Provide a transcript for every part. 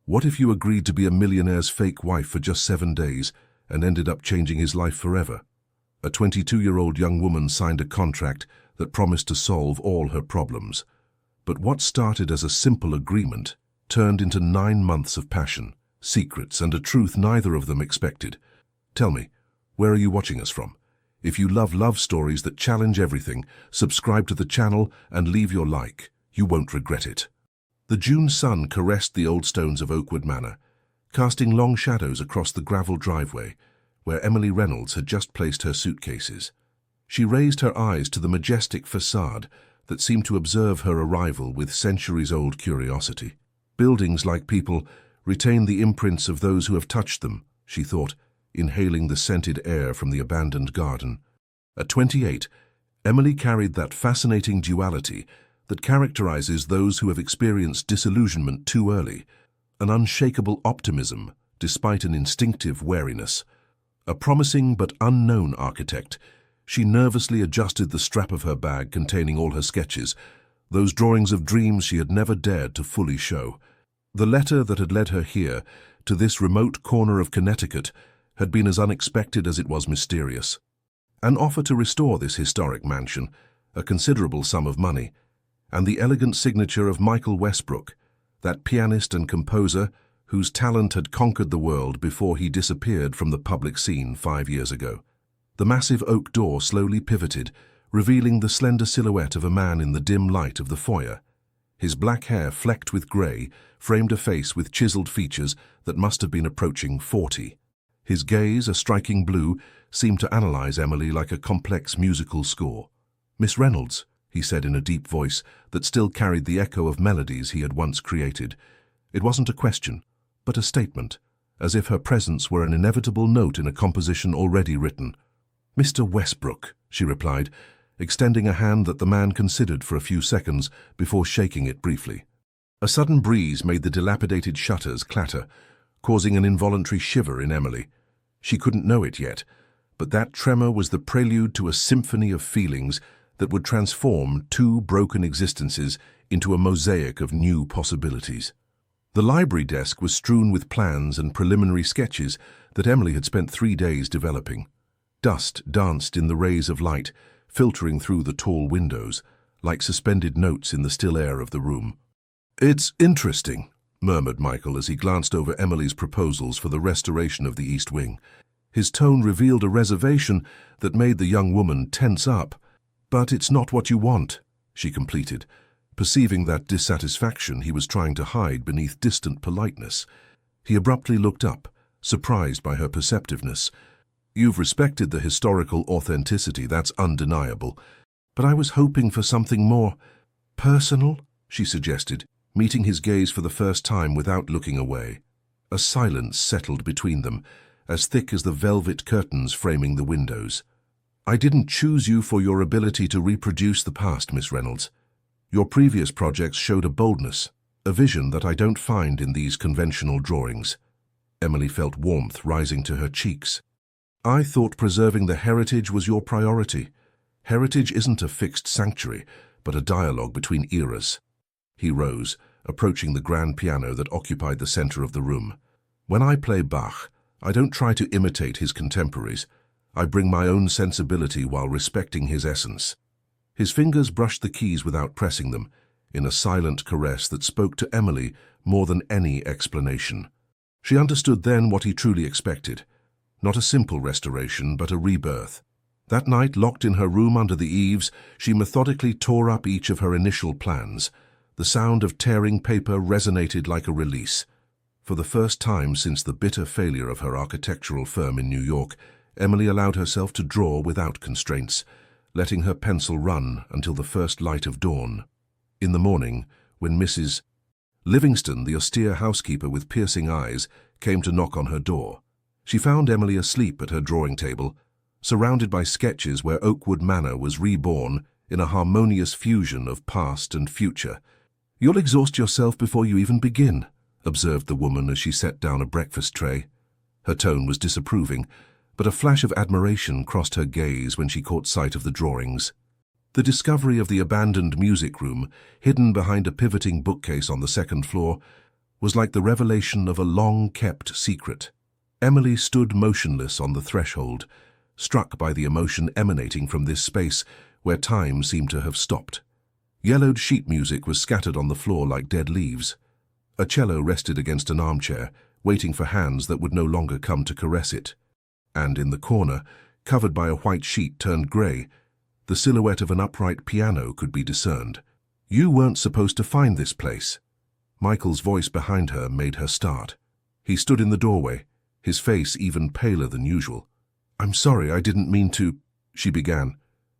What if you agreed to be a millionaire's fake wife for just 7 days and ended up changing his life forever? A 22-year-old young woman signed a contract that promised to solve all her problems. But what started as a simple agreement turned into 9 months of passion, secrets, and a truth neither of them expected. Tell me, where are you watching us from? If you love love stories that challenge everything, subscribe to the channel and leave your like. You won't regret it. The June sun caressed the old stones of Oakwood Manor, casting long shadows across the gravel driveway where Emily Reynolds had just placed her suitcases. She raised her eyes to the majestic facade that seemed to observe her arrival with centuries-old curiosity. Buildings, like people, retain the imprints of those who have touched them, she thought, inhaling the scented air from the abandoned garden. At 28, Emily carried that fascinating duality that characterizes those who have experienced disillusionment too early, an unshakable optimism despite an instinctive wariness. A promising but unknown architect, she nervously adjusted the strap of her bag containing all her sketches, those drawings of dreams she had never dared to fully show. The letter that had led her here, to this remote corner of Connecticut, had been as unexpected as it was mysterious. An offer to restore this historic mansion, a considerable sum of money, and the elegant signature of Michael Westbrook, that pianist and composer whose talent had conquered the world before he disappeared from the public scene 5 years ago. The massive oak door slowly pivoted, revealing the slender silhouette of a man in the dim light of the foyer. His black hair, flecked with grey, framed a face with chiseled features that must have been approaching 40. His gaze, a striking blue, seemed to analyze Emily like a complex musical score. "Miss Reynolds," he said in a deep voice that still carried the echo of melodies he had once created. It wasn't a question, but a statement, as if her presence were an inevitable note in a composition already written. "Mr. Westbrook," she replied, extending a hand that the man considered for a few seconds before shaking it briefly. A sudden breeze made the dilapidated shutters clatter, causing an involuntary shiver in Emily. She couldn't know it yet, but that tremor was the prelude to a symphony of feelings that would transform 2 broken existences into a mosaic of new possibilities. The library desk was strewn with plans and preliminary sketches that Emily had spent 3 days developing. Dust danced in the rays of light, filtering through the tall windows, like suspended notes in the still air of the room. "It's interesting," murmured Michael as he glanced over Emily's proposals for the restoration of the East Wing. His tone revealed a reservation that made the young woman tense up. "But it's not what you want," she completed, perceiving that dissatisfaction he was trying to hide beneath distant politeness. He abruptly looked up, surprised by her perceptiveness. "You've respected the historical authenticity, that's undeniable. But I was hoping for something more personal," she suggested, meeting his gaze for the first time without looking away. A silence settled between them, as thick as the velvet curtains framing the windows. "I didn't choose you for your ability to reproduce the past, Miss Reynolds. Your previous projects showed a boldness, a vision that I don't find in these conventional drawings." Emily felt warmth rising to her cheeks. "I thought preserving the heritage was your priority. Heritage isn't a fixed sanctuary, but a dialogue between eras." He rose, approaching the grand piano that occupied the center of the room. "When I play Bach, I don't try to imitate his contemporaries. I bring my own sensibility while respecting his essence." His fingers brushed the keys without pressing them, in a silent caress that spoke to Emily more than any explanation. She understood then what he truly expected. Not a simple restoration, but a rebirth. That night, locked in her room under the eaves, she methodically tore up each of her initial plans. The sound of tearing paper resonated like a release. For the first time since the bitter failure of her architectural firm in New York, Emily allowed herself to draw without constraints, letting her pencil run until the first light of dawn. In the morning, when Mrs. Livingston, the austere housekeeper with piercing eyes, came to knock on her door, she found Emily asleep at her drawing table, surrounded by sketches where Oakwood Manor was reborn in a harmonious fusion of past and future. "You'll exhaust yourself before you even begin," observed the woman as she set down a breakfast tray. Her tone was disapproving, but a flash of admiration crossed her gaze when she caught sight of the drawings. The discovery of the abandoned music room, hidden behind a pivoting bookcase on the second floor, was like the revelation of a long-kept secret. Emily stood motionless on the threshold, struck by the emotion emanating from this space where time seemed to have stopped. Yellowed sheet music was scattered on the floor like dead leaves. A cello rested against an armchair, waiting for hands that would no longer come to caress it. And in the corner, covered by a white sheet turned grey, the silhouette of an upright piano could be discerned. "You weren't supposed to find this place." Michael's voice behind her made her start. He stood in the doorway, his face even paler than usual. "I'm sorry, I didn't mean to," she began,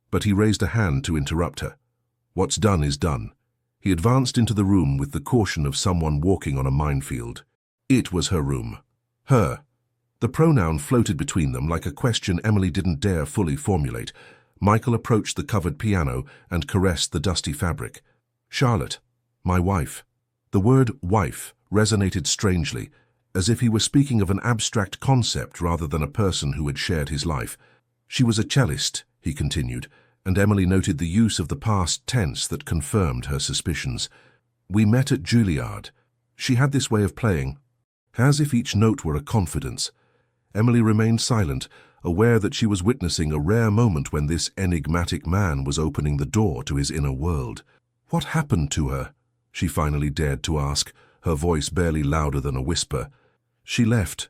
but he raised a hand to interrupt her. "What's done is done." He advanced into the room with the caution of someone walking on a minefield. It was her room. Her. The pronoun floated between them like a question Emily didn't dare fully formulate. Michael approached the covered piano and caressed the dusty fabric. "Charlotte, my wife." The word wife resonated strangely, as if he were speaking of an abstract concept rather than a person who had shared his life. "She was a cellist," he continued, and Emily noted the use of the past tense that confirmed her suspicions. "We met at Juilliard. She had this way of playing." As if each note were a confidence, Emily remained silent, aware that she was witnessing a rare moment when this enigmatic man was opening the door to his inner world. "What happened to her?" she finally dared to ask, her voice barely louder than a whisper. "She left."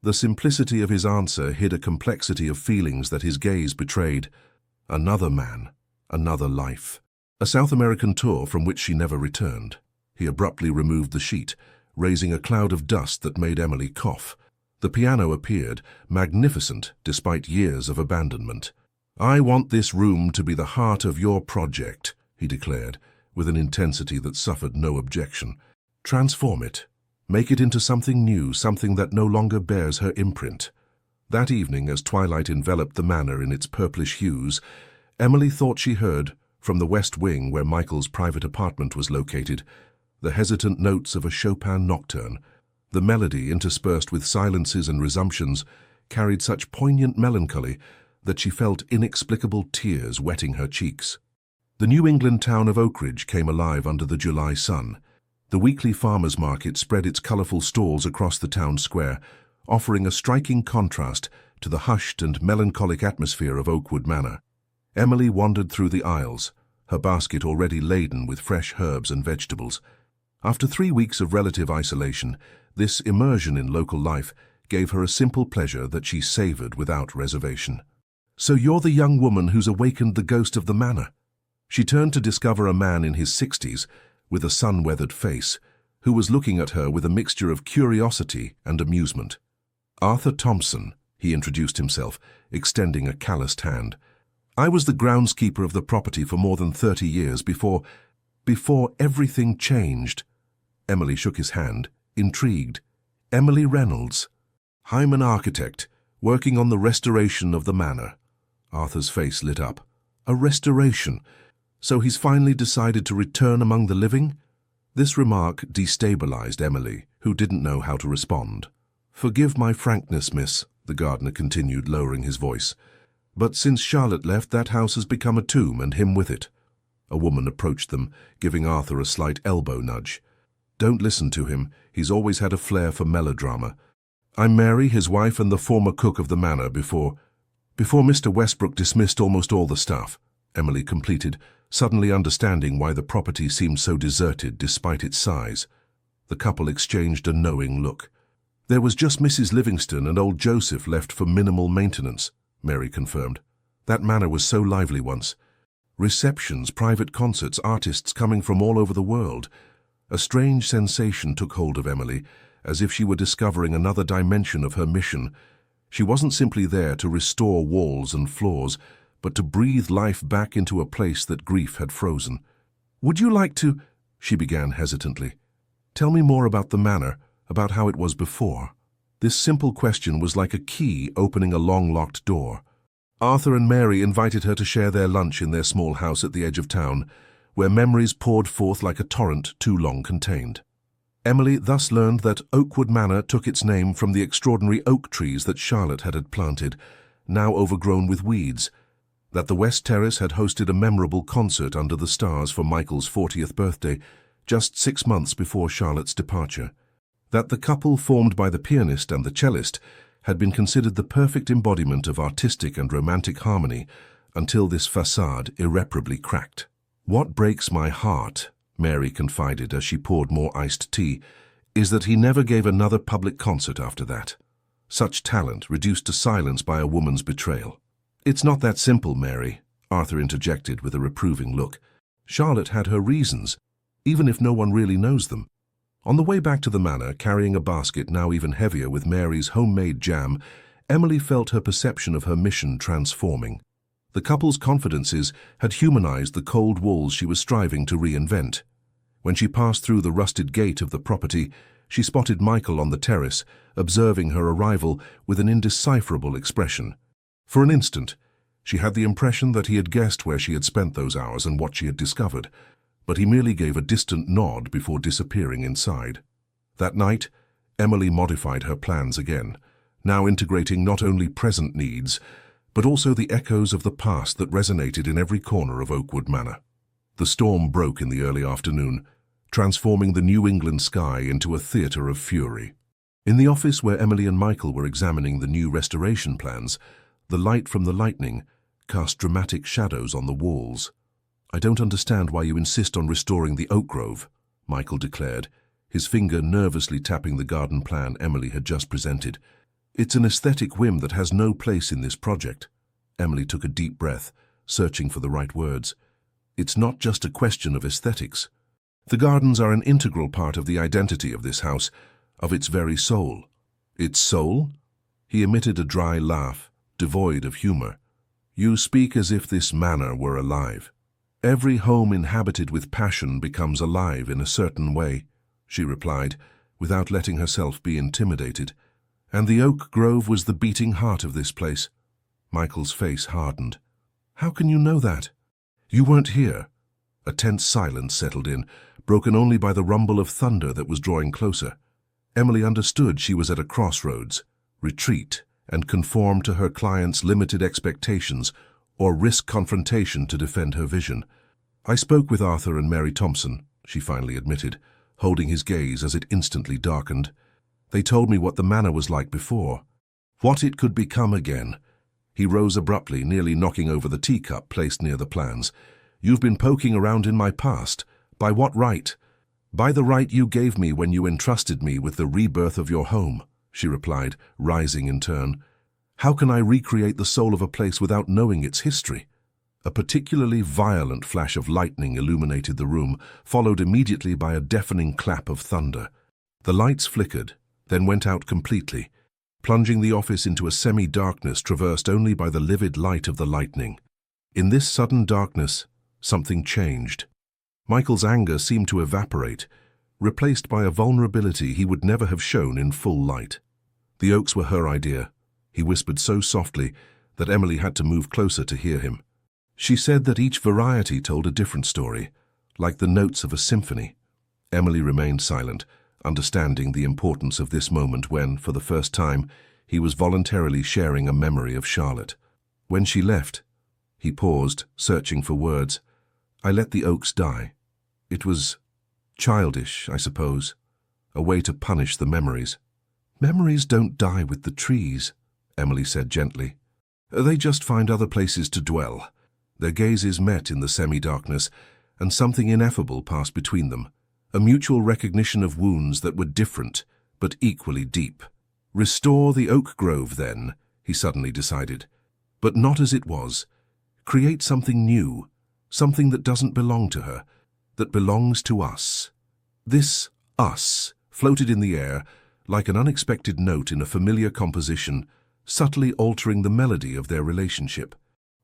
The simplicity of his answer hid a complexity of feelings that his gaze betrayed. Another man, another life. A South American tour from which she never returned. He abruptly removed the sheet, raising a cloud of dust that made Emily cough. The piano appeared, magnificent despite years of abandonment. "I want this room to be the heart of your project," he declared, with an intensity that suffered no objection. "Transform it. Make it into something new, something that no longer bears her imprint." That evening, as twilight enveloped the manor in its purplish hues, Emily thought she heard, from the west wing where Michael's private apartment was located, the hesitant notes of a Chopin nocturne. The melody, interspersed with silences and resumptions, carried such poignant melancholy that she felt inexplicable tears wetting her cheeks. The New England town of Oak Ridge came alive under the July sun. The weekly farmers' market spread its colorful stalls across the town square, offering a striking contrast to the hushed and melancholic atmosphere of Oakwood Manor. Emily wandered through the aisles, her basket already laden with fresh herbs and vegetables. After 3 weeks of relative isolation, this immersion in local life gave her a simple pleasure that she savored without reservation. "So you're the young woman who's awakened the ghost of the manor?" She turned to discover a man in his 60s, with a sun-weathered face, who was looking at her with a mixture of curiosity and amusement. "Arthur Thompson," he introduced himself, extending a calloused hand. "I was the groundskeeper of the property for more than 30 years before everything changed." Emily shook his hand, intrigued. "Emily Reynolds. I'm an architect, working on the restoration of the manor." Arthur's face lit up. "A restoration? So he's finally decided to return among the living?" This remark destabilized Emily, who didn't know how to respond. "Forgive my frankness, miss," the gardener continued, lowering his voice, "but since Charlotte left, that house has become a tomb, and him with it." A woman approached them, giving Arthur a slight elbow nudge. "Don't listen to him. He's always had a flair for melodrama. I'm Mary, his wife, and the former cook of the manor before Mr. Westbrook dismissed almost all the staff," Emily completed, suddenly understanding why the property seemed so deserted despite its size. The couple exchanged a knowing look. "There was just Mrs. Livingston and old Joseph left for minimal maintenance," Mary confirmed. "That manor was so lively once. Receptions, private concerts, artists coming from all over the world." A strange sensation took hold of Emily, as if she were discovering another dimension of her mission. She wasn't simply there to restore walls and floors, but to breathe life back into a place that grief had frozen. "Would you like to," she began hesitantly, "tell me more about the manor, about how it was before?" This simple question was like a key opening a long-locked door. Arthur and Mary invited her to share their lunch in their small house at the edge of town, where memories poured forth like a torrent too long contained. Emily thus learned that Oakwood Manor took its name from the extraordinary oak trees that Charlotte had planted, now overgrown with weeds, that the West Terrace had hosted a memorable concert under the stars for Michael's 40th birthday, just 6 months before Charlotte's departure. that the couple formed by the pianist and the cellist had been considered the perfect embodiment of artistic and romantic harmony until this facade irreparably cracked. "What breaks my heart," Mary confided as she poured more iced tea, "is that he never gave another public concert after that. Such talent reduced to silence by a woman's betrayal." "It's not that simple, Mary," Arthur interjected with a reproving look. "Charlotte had her reasons, even if no one really knows them." On the way back to the manor, carrying a basket now even heavier with Mary's homemade jam, Emily felt her perception of her mission transforming. The couple's confidences had humanized the cold walls she was striving to reinvent. When she passed through the rusted gate of the property, she spotted Michael on the terrace, observing her arrival with an indecipherable expression. For an instant, she had the impression that he had guessed where she had spent those hours and what she had discovered, but he merely gave a distant nod before disappearing inside. That night, Emily modified her plans again, now integrating not only present needs, but also the echoes of the past that resonated in every corner of Oakwood Manor. The storm broke in the early afternoon, transforming the New England sky into a theatre of fury. In the office where Emily and Michael were examining the new restoration plans, the light from the lightning cast dramatic shadows on the walls. "I don't understand why you insist on restoring the oak grove," Michael declared, his finger nervously tapping the garden plan Emily had just presented. "It's an aesthetic whim that has no place in this project." Emily took a deep breath, searching for the right words. "It's not just a question of aesthetics. The gardens are an integral part of the identity of this house, of its very soul." "Its soul?" He emitted a dry laugh, devoid of humor. "You speak as if this manor were alive." "Every home inhabited with passion becomes alive in a certain way," she replied, without letting herself be intimidated. "And the oak grove was the beating heart of this place." Michael's face hardened. "How can you know that?" "You weren't here." A tense silence settled in, broken only by the rumble of thunder that was drawing closer. Emily understood she was at a crossroads: retreat and conform to her client's limited expectations, or risk confrontation to defend her vision. "I spoke with Arthur and Mary Thompson," she finally admitted, holding his gaze as it instantly darkened. "They told me what the manor was like before, what it could become again." He rose abruptly, nearly knocking over the teacup placed near the plans. "You've been poking around in my past. By what right?" "By the right you gave me when you entrusted me with the rebirth of your home," she replied, rising in turn. "How can I recreate the soul of a place without knowing its history?" A particularly violent flash of lightning illuminated the room, followed immediately by a deafening clap of thunder. The lights flickered, then went out completely, plunging the office into a semi-darkness traversed only by the livid light of the lightning. In this sudden darkness, something changed. Michael's anger seemed to evaporate, replaced by a vulnerability he would never have shown in full light. "The oaks were her idea," he whispered so softly that Emily had to move closer to hear him. "She said that each variety told a different story, like the notes of a symphony." Emily remained silent, understanding the importance of this moment when, for the first time, he was voluntarily sharing a memory of Charlotte. "When she left," he paused, searching for words, "I let the oaks die. It was childish, I suppose, a way to punish the memories." "Memories don't die with the trees," Emily said gently. "They just find other places to dwell." Their gazes met in the semi-darkness, and something ineffable passed between them, a mutual recognition of wounds that were different, but equally deep. "Restore the oak grove, then," he suddenly decided, "but not as it was. Create something new, something that doesn't belong to her, that belongs to us." This us floated in the air like an unexpected note in a familiar composition, subtly altering the melody of their relationship.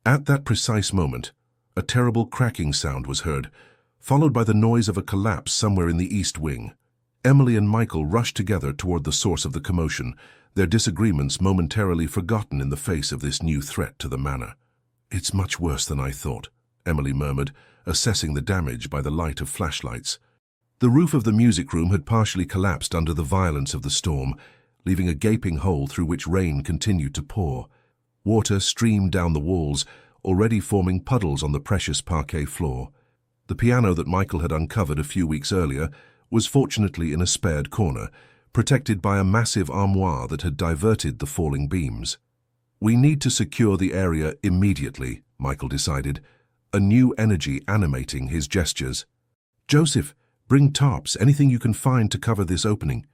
At that precise moment, a terrible cracking sound was heard, followed by the noise of a collapse somewhere in the east wing. Emily and Michael rushed together toward the source of the commotion, their disagreements momentarily forgotten in the face of this new threat to the manor. "It's much worse than I thought," Emily murmured, assessing the damage by the light of flashlights. The roof of the music room had partially collapsed under the violence of the storm, leaving a gaping hole through which rain continued to pour. Water streamed down the walls, already forming puddles on the precious parquet floor. The piano that Michael had uncovered a few weeks earlier was fortunately in a spared corner, protected by a massive armoire that had diverted the falling beams. "We need to secure the area immediately," Michael decided, a new energy animating his gestures. "Joseph, bring tarps, anything you can find to cover this opening."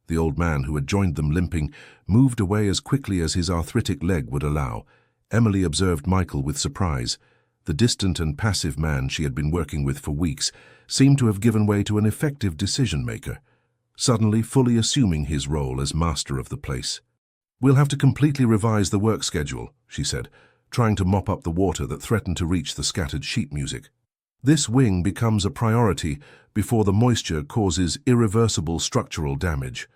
The old man, who had joined them limping, moved away as quickly as his arthritic leg would allow. Emily observed Michael with surprise. The distant and passive man she had been working with for weeks seemed to have given way to an effective decision-maker, suddenly fully assuming his role as master of the place. "We'll have to completely revise the work schedule," she said, trying to mop up the water that threatened to reach the scattered sheet music. "This wing becomes a priority before the moisture causes irreversible structural damage."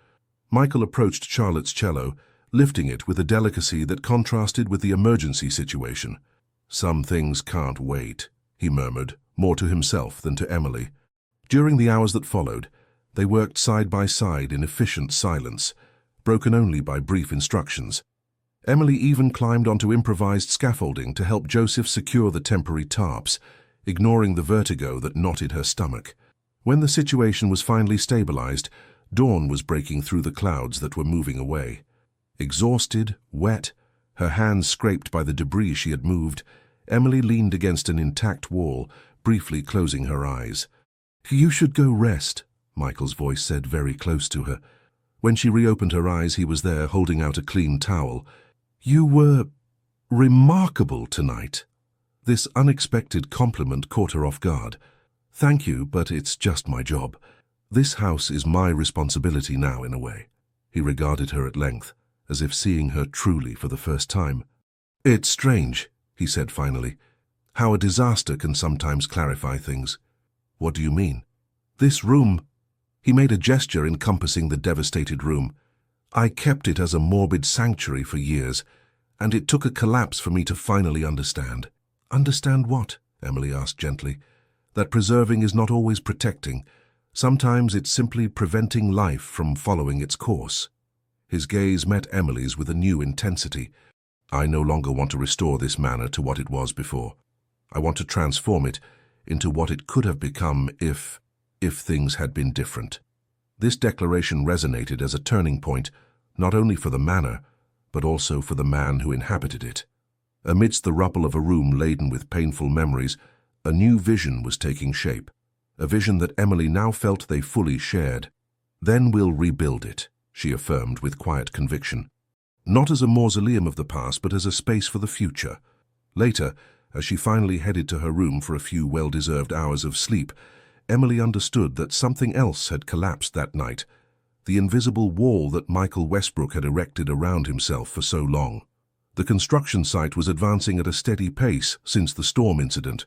Michael approached Charlotte's cello, lifting it with a delicacy that contrasted with the emergency situation. "Some things can't wait," he murmured, more to himself than to Emily. During the hours that followed, they worked side by side in efficient silence, broken only by brief instructions. Emily even climbed onto improvised scaffolding to help Joseph secure the temporary tarps, ignoring the vertigo that knotted her stomach. When the situation was finally stabilized, dawn was breaking through the clouds that were moving away. Exhausted, wet, her hands scraped by the debris she had moved, Emily leaned against an intact wall, briefly closing her eyes. "You should go rest," Michael's voice said very close to her. When she reopened her eyes, he was there, holding out a clean towel. "You were remarkable tonight." This unexpected compliment caught her off guard. "Thank you, but it's just my job. This house is my responsibility now, in a way." He regarded her at length, as if seeing her truly for the first time. "It's strange," he said finally, "how a disaster can sometimes clarify things." "What do you mean?" "This room." He made a gesture encompassing the devastated room. "I kept it as a morbid sanctuary for years, and it took a collapse for me to finally understand." "Understand what?" Emily asked gently. "That preserving is not always protecting. Sometimes it's simply preventing life from following its course." His gaze met Emily's with a new intensity. "I no longer want to restore this manor to what it was before. I want to transform it into what it could have become if things had been different." This declaration resonated as a turning point, not only for the manor, but also for the man who inhabited it. Amidst the rubble of a room laden with painful memories, a new vision was taking shape, a vision that Emily now felt they fully shared. "Then we'll rebuild it," she affirmed with quiet conviction. "Not as a mausoleum of the past, but as a space for the future." Later, as she finally headed to her room for a few well-deserved hours of sleep, Emily understood that something else had collapsed that night, the invisible wall that Michael Westbrook had erected around himself for so long. The construction site was advancing at a steady pace since the storm incident.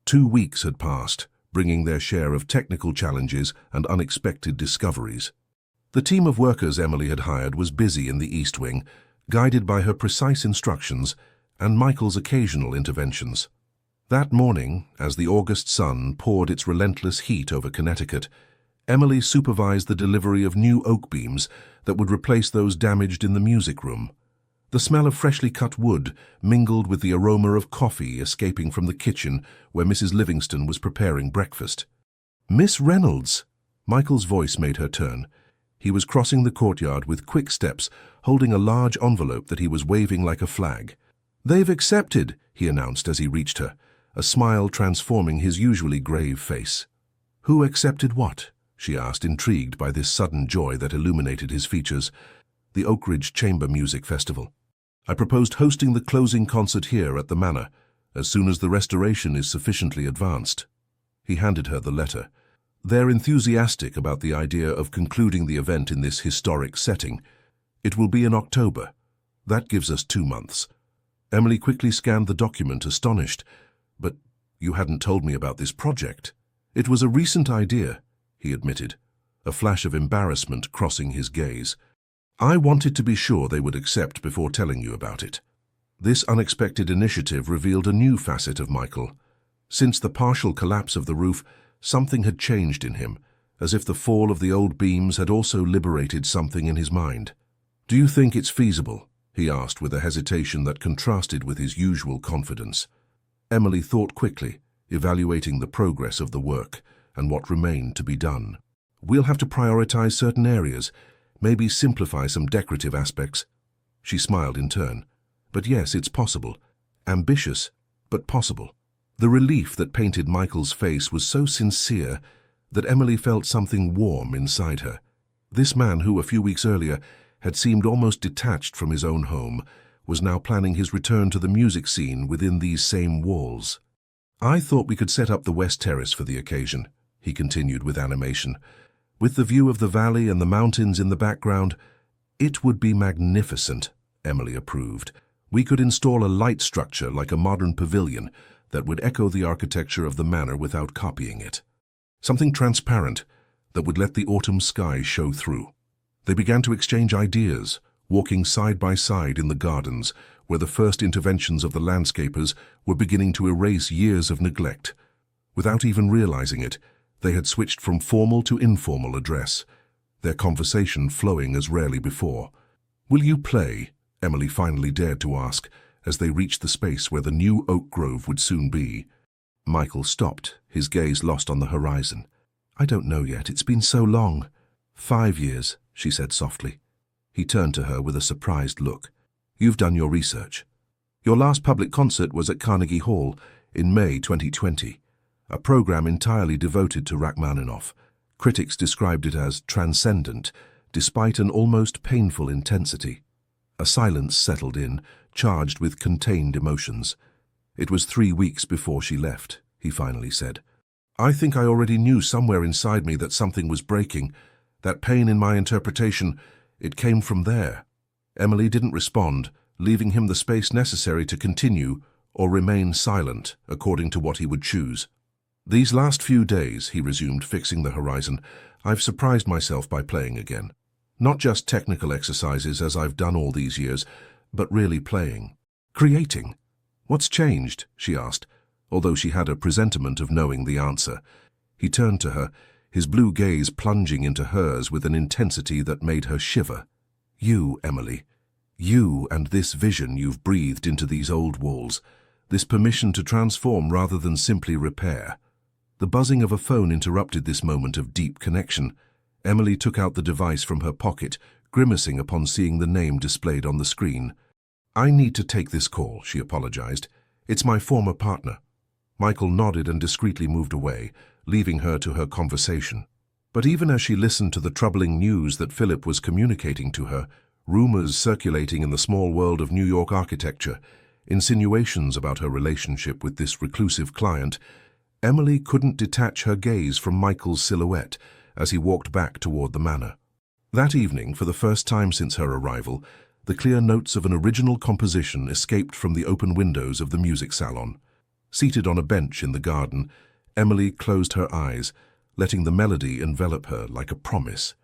2 weeks had passed, bringing their share of technical challenges and unexpected discoveries. The team of workers Emily had hired was busy in the East Wing, guided by her precise instructions and Michael's occasional interventions. That morning, as the August sun poured its relentless heat over Connecticut, Emily supervised the delivery of new oak beams that would replace those damaged in the music room. The smell of freshly cut wood mingled with the aroma of coffee escaping from the kitchen where Mrs. Livingston was preparing breakfast. "Miss Reynolds!" Michael's voice made her turn. He was crossing the courtyard with quick steps, holding a large envelope that he was waving like a flag. "They've accepted," he announced as he reached her, a smile transforming his usually grave face. "Who accepted what?" she asked, intrigued by this sudden joy that illuminated his features. "The Oak Ridge Chamber Music Festival. I proposed hosting the closing concert here at the manor, as soon as the restoration is sufficiently advanced." He handed her the letter. "They're enthusiastic about the idea of concluding the event in this historic setting. It will be in October. That gives us 2 months." Emily quickly scanned the document, astonished. "But you hadn't told me about this project." "It was a recent idea," he admitted, a flash of embarrassment crossing his gaze. "I wanted to be sure they would accept before telling you about it." This unexpected initiative revealed a new facet of Michael. Since the partial collapse of the roof, something had changed in him, as if the fall of the old beams had also liberated something in his mind. "Do you think it's feasible?" he asked with a hesitation that contrasted with his usual confidence. Emily thought quickly, evaluating the progress of the work and what remained to be done. "We'll have to prioritize certain areas. Maybe simplify some decorative aspects. She smiled in turn. But yes, it's possible. Ambitious, but possible. The relief that painted Michael's face was so sincere that Emily felt something warm inside her. This man who, a few weeks earlier, had seemed almost detached from his own home, was now planning his return to the music scene within these same walls. "I thought we could set up the West Terrace for the occasion," he continued with animation. "With the view of the valley and the mountains in the background, it would be magnificent," Emily approved. "We could install a light structure like a modern pavilion that would echo the architecture of the manor without copying it. Something transparent that would let the autumn sky show through." They began to exchange ideas, walking side by side in the gardens, where the first interventions of the landscapers were beginning to erase years of neglect. Without even realizing it, they had switched from formal to informal address, their conversation flowing as rarely before. "Will you play?" Emily finally dared to ask, as they reached the space where the new oak grove would soon be. Michael stopped, his gaze lost on the horizon. "I don't know yet. It's been so long." "5 years," she said softly. He turned to her with a surprised look. "You've done your research. Your last public concert was at Carnegie Hall in May 2020, a program entirely devoted to Rachmaninoff. Critics described it as transcendent, despite an almost painful intensity." A silence settled in, charged with contained emotions. "It was 3 weeks before she left," he finally said. "I think I already knew somewhere inside me that something was breaking. That pain in my interpretation, it came from there." Emily didn't respond, leaving him the space necessary to continue or remain silent, according to what he would choose. "These last few days," he resumed, fixing the horizon, "I've surprised myself by playing again. Not just technical exercises as I've done all these years, but really playing. Creating." "What's changed?" she asked, although she had a presentiment of knowing the answer. He turned to her, his blue gaze plunging into hers with an intensity that made her shiver. "You, Emily. You and this vision you've breathed into these old walls, this permission to transform rather than simply repair." The buzzing of a phone interrupted this moment of deep connection. Emily took out the device from her pocket, grimacing upon seeing the name displayed on the screen. "I need to take this call," she apologized. "It's my former partner." Michael nodded and discreetly moved away, leaving her to her conversation. But even as she listened to the troubling news that Philip was communicating to her, rumors circulating in the small world of New York architecture, insinuations about her relationship with this reclusive client, Emily couldn't detach her gaze from Michael's silhouette as he walked back toward the manor. That evening, for the first time since her arrival, the clear notes of an original composition escaped from the open windows of the music salon. Seated on a bench in the garden, Emily closed her eyes, letting the melody envelop her like a promise.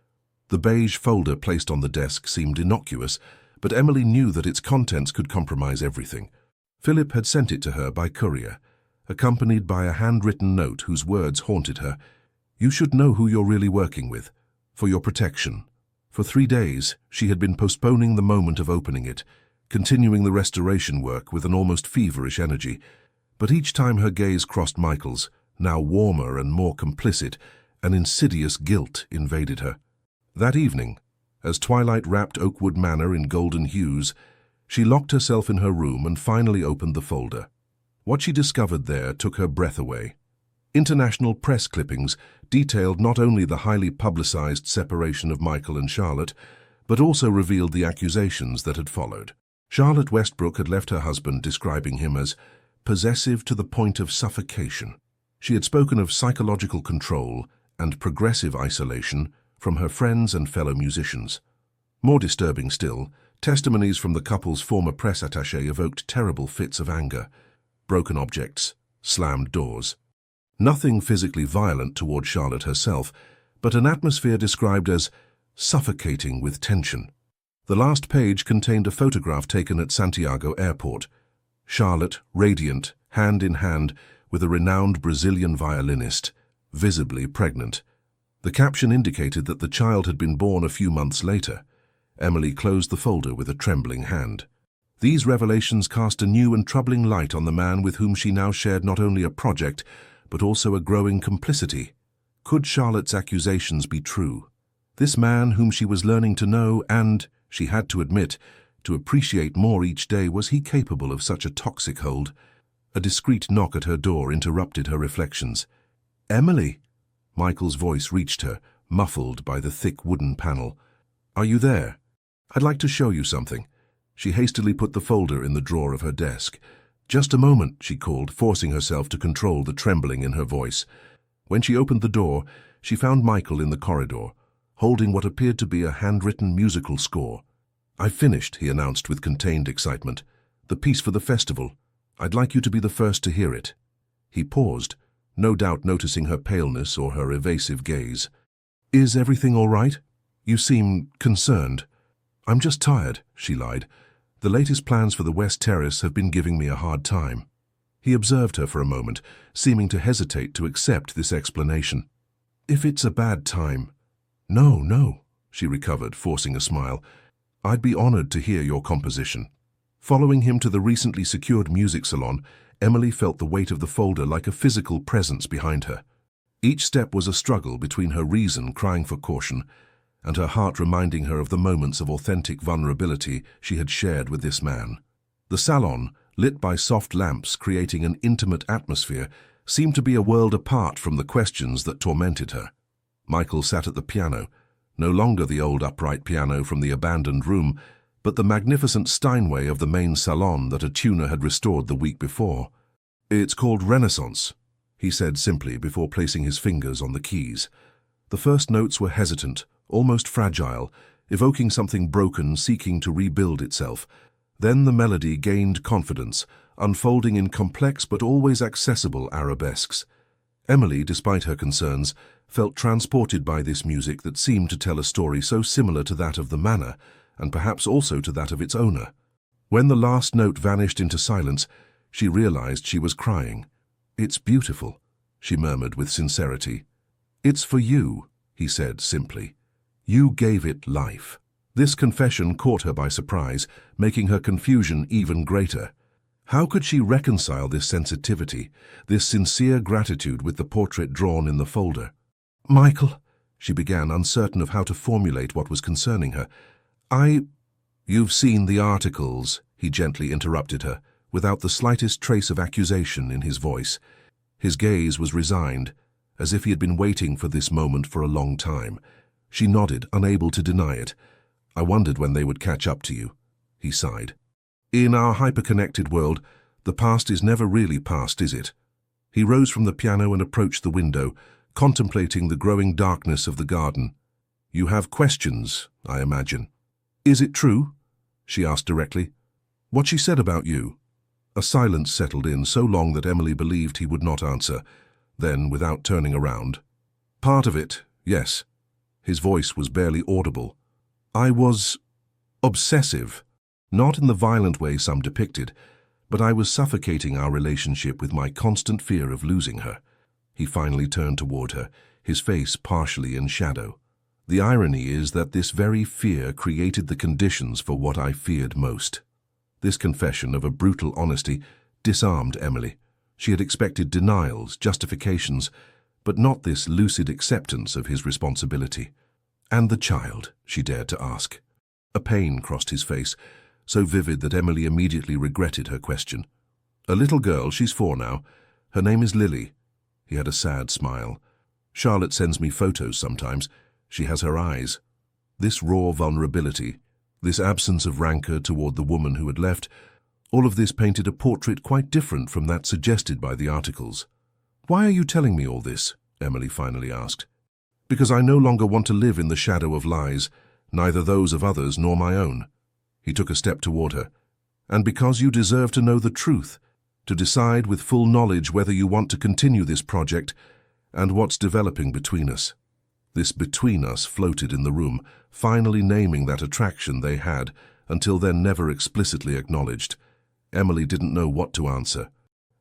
The beige folder placed on the desk seemed innocuous, but Emily knew that its contents could compromise everything. Philip had sent it to her by courier, accompanied by a handwritten note whose words haunted her. "You should know who you're really working with, for your protection." For 3 days, she had been postponing the moment of opening it, continuing the restoration work with an almost feverish energy. But each time her gaze crossed Michael's, now warmer and more complicit, an insidious guilt invaded her. That evening, as twilight wrapped Oakwood Manor in golden hues, she locked herself in her room and finally opened the folder. What she discovered there took her breath away. International press clippings detailed not only the highly publicized separation of Michael and Charlotte, but also revealed the accusations that had followed. Charlotte Westbrook had left her husband, describing him as possessive to the point of suffocation. She had spoken of psychological control and progressive isolation from her friends and fellow musicians. More disturbing still, testimonies from the couple's former press attaché evoked terrible fits of anger, broken objects, slammed doors. Nothing physically violent toward Charlotte herself, but an atmosphere described as suffocating with tension. The last page contained a photograph taken at Santiago Airport. Charlotte, radiant, hand in hand with a renowned Brazilian violinist, visibly pregnant. The caption indicated that the child had been born a few months later. Emily closed the folder with a trembling hand. These revelations cast a new and troubling light on the man with whom she now shared not only a project, but also a growing complicity. Could Charlotte's accusations be true? This man whom she was learning to know and, she had to admit, to appreciate more each day, was he capable of such a toxic hold? A discreet knock at her door interrupted her reflections. "Emily!" Michael's voice reached her, muffled by the thick wooden panel. "Are you there? I'd like to show you something." She hastily put the folder in the drawer of her desk. "Just a moment," she called, forcing herself to control the trembling in her voice. When she opened the door, she found Michael in the corridor, holding what appeared to be a handwritten musical score. "I've finished," he announced with contained excitement. "The piece for the festival. I'd like you to be the first to hear it." He paused, no doubt noticing her paleness or her evasive gaze. "Is everything all right? You seem concerned." "I'm just tired," she lied. "The latest plans for the West Terrace have been giving me a hard time." He observed her for a moment, seeming to hesitate to accept this explanation. "If it's a bad time—" "No, no," she recovered, forcing a smile. "I'd be honored to hear your composition." Following him to the recently secured music salon, Emily felt the weight of the folder like a physical presence behind her. Each step was a struggle between her reason crying for caution and her heart reminding her of the moments of authentic vulnerability she had shared with this man. The salon, lit by soft lamps creating an intimate atmosphere, seemed to be a world apart from the questions that tormented her. Michael sat at the piano, no longer the old upright piano from the abandoned room, but the magnificent Steinway of the main salon that a tuner had restored the week before. "It's called Renaissance," he said simply before placing his fingers on the keys. The first notes were hesitant, almost fragile, evoking something broken seeking to rebuild itself. Then the melody gained confidence, unfolding in complex but always accessible arabesques. Emily, despite her concerns, felt transported by this music that seemed to tell a story so similar to that of the manor, and perhaps also to that of its owner. When the last note vanished into silence, she realized she was crying. "It's beautiful," she murmured with sincerity. "It's for you," he said simply. "You gave it life." This confession caught her by surprise, making her confusion even greater. How could she reconcile this sensitivity, this sincere gratitude with the portrait drawn in the folder? "Michael," she began, uncertain of how to formulate what was concerning her. "You've seen the articles," he gently interrupted her, without the slightest trace of accusation in his voice. His gaze was resigned, as if he had been waiting for this moment for a long time. She nodded, unable to deny it. "I wondered when they would catch up to you," he sighed. "In our hyper-connected world, the past is never really past, is it?" He rose from the piano and approached the window, contemplating the growing darkness of the garden. "You have questions, I imagine." "Is it true?" she asked directly. "What she said about you?" A silence settled in, so long that Emily believed he would not answer. Then, without turning around, "Part of it, yes." His voice was barely audible. "I was obsessive, not in the violent way some depicted, but I was suffocating our relationship with my constant fear of losing her." He finally turned toward her, his face partially in shadow. "The irony is that this very fear created the conditions for what I feared most." This confession of a brutal honesty disarmed Emily. She had expected denials, justifications, but not this lucid acceptance of his responsibility. "And the child?" she dared to ask. A pain crossed his face, so vivid that Emily immediately regretted her question. "A little girl, she's 4 now. Her name is Lily." He had a sad smile. "Charlotte sends me photos sometimes. She has her eyes." This raw vulnerability, this absence of rancor toward the woman who had left, all of this painted a portrait quite different from that suggested by the articles. "Why are you telling me all this?" Emily finally asked. "Because I no longer want to live in the shadow of lies, neither those of others nor my own." He took a step toward her. "And because you deserve to know the truth, to decide with full knowledge whether you want to continue this project and what's developing between us." This "between us" floated in the room, finally naming that attraction they had, until then never explicitly acknowledged. Emily didn't know what to answer.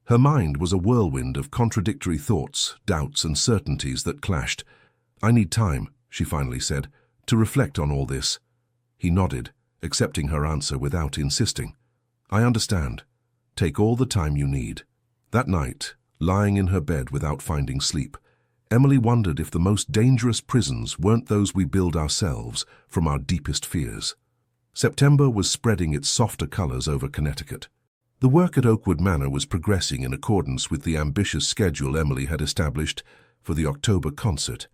Her mind was a whirlwind of contradictory thoughts, doubts, and certainties that clashed. "I need time," she finally said, "to reflect on all this." He nodded, accepting her answer without insisting. "I understand. Take all the time you need." That night, lying in her bed without finding sleep, Emily wondered if the most dangerous prisons weren't those we build ourselves from our deepest fears. September was spreading its softer colors over Connecticut. The work at Oakwood Manor was progressing in accordance with the ambitious schedule Emily had established for the October concert.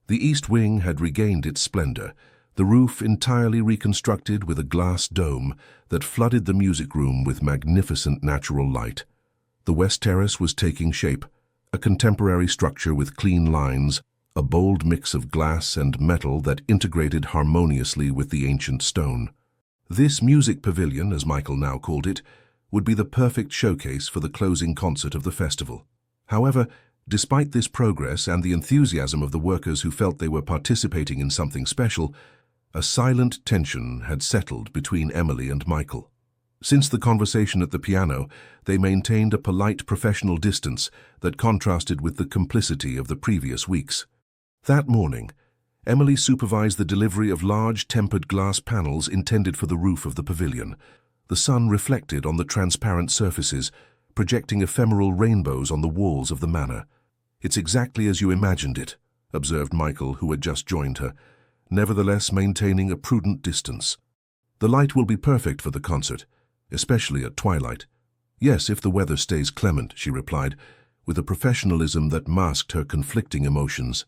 The East Wing had regained its splendor, the roof entirely reconstructed with a glass dome that flooded the music room with magnificent natural light. The West Terrace was taking shape, a contemporary structure with clean lines, a bold mix of glass and metal that integrated harmoniously with the ancient stone. This music pavilion, as Michael now called it, would be the perfect showcase for the closing concert of the festival. However, despite this progress and the enthusiasm of the workers who felt they were participating in something special, a silent tension had settled between Emily and Michael. Since the conversation at the piano, they maintained a polite professional distance that contrasted with the complicity of the previous weeks. That morning, Emily supervised the delivery of large tempered glass panels intended for the roof of the pavilion. The sun reflected on the transparent surfaces, projecting ephemeral rainbows on the walls of the manor. "It's exactly as you imagined it," observed Michael, who had just joined her, nevertheless maintaining a prudent distance. "The light will be perfect for the concert, especially at twilight." "Yes, if the weather stays clement," she replied, with a professionalism that masked her conflicting emotions.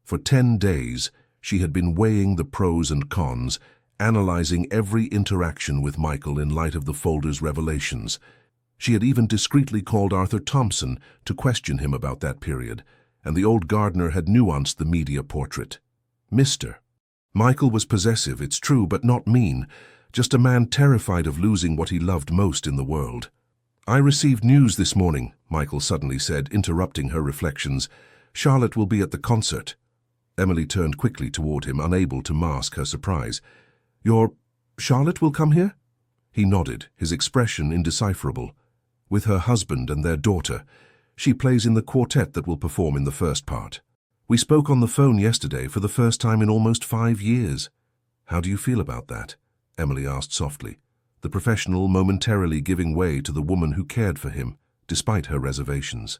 For 10 days, she had been weighing the pros and cons, analyzing every interaction with Michael in light of the folder's revelations. She had even discreetly called Arthur Thompson to question him about that period, and the old gardener had nuanced the media portrait. Mr. Michael was possessive, it's true, but not mean, just a man terrified of losing what he loved most in the world. "I received news this morning," Michael suddenly said, interrupting her reflections. "Charlotte will be at the concert." Emily turned quickly toward him, unable to mask her surprise. Charlotte will come here?" He nodded, his expression indecipherable. "With her husband and their daughter. She plays in the quartet that will perform in the first part. We spoke on the phone yesterday for the first time in almost 5 years." "How do you feel about that?" Emily asked softly, the professional momentarily giving way to the woman who cared for him, despite her reservations.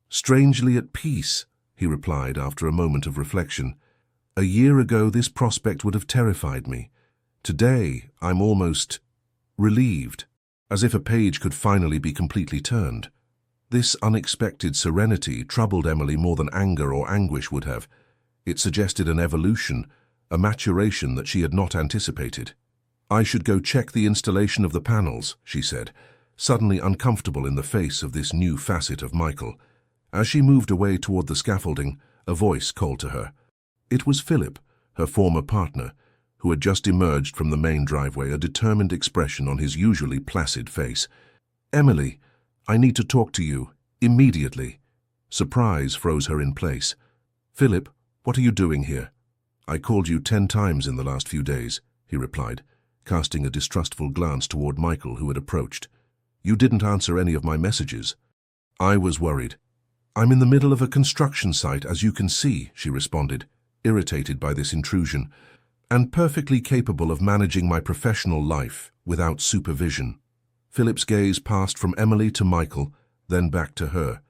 "Strangely at peace," he replied after a moment of reflection. "A year ago this prospect would have terrified me. Today I'm almost relieved, as if a page could finally be completely turned." This unexpected serenity troubled Emily more than anger or anguish would have. It suggested an evolution, a maturation that she had not anticipated. "I should go check the installation of the panels," she said, suddenly uncomfortable in the face of this new facet of Michael. As she moved away toward the scaffolding, a voice called to her. It was Philip, her former partner, who had just emerged from the main driveway, a determined expression on his usually placid face. "Emily, I need to talk to you, immediately." Surprise froze her in place. "Philip, what are you doing here?" "I called you 10 times in the last few days," he replied, casting a distrustful glance toward Michael, who had approached. "You didn't answer any of my messages." "I was worried." "I'm in the middle of a construction site, as you can see," she responded, irritated by this intrusion, "and perfectly capable of managing my professional life without supervision." Philip's gaze passed from Emily to Michael, then back to her.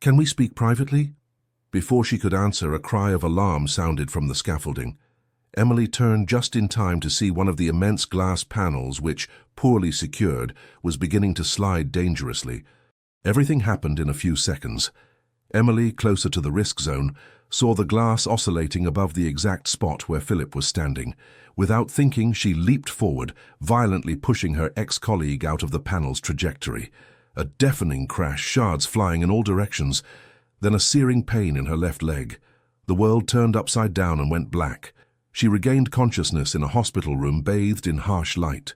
"Can we speak privately?" Before she could answer, a cry of alarm sounded from the scaffolding. Emily turned just in time to see one of the immense glass panels which, poorly secured, was beginning to slide dangerously. Everything happened in a few seconds. Emily, closer to the risk zone, saw the glass oscillating above the exact spot where Philip was standing. Without thinking, she leaped forward, violently pushing her ex-colleague out of the panel's trajectory. A deafening crash, shards flying in all directions, then a searing pain in her left leg. The world turned upside down and went black. She regained consciousness in a hospital room bathed in harsh light.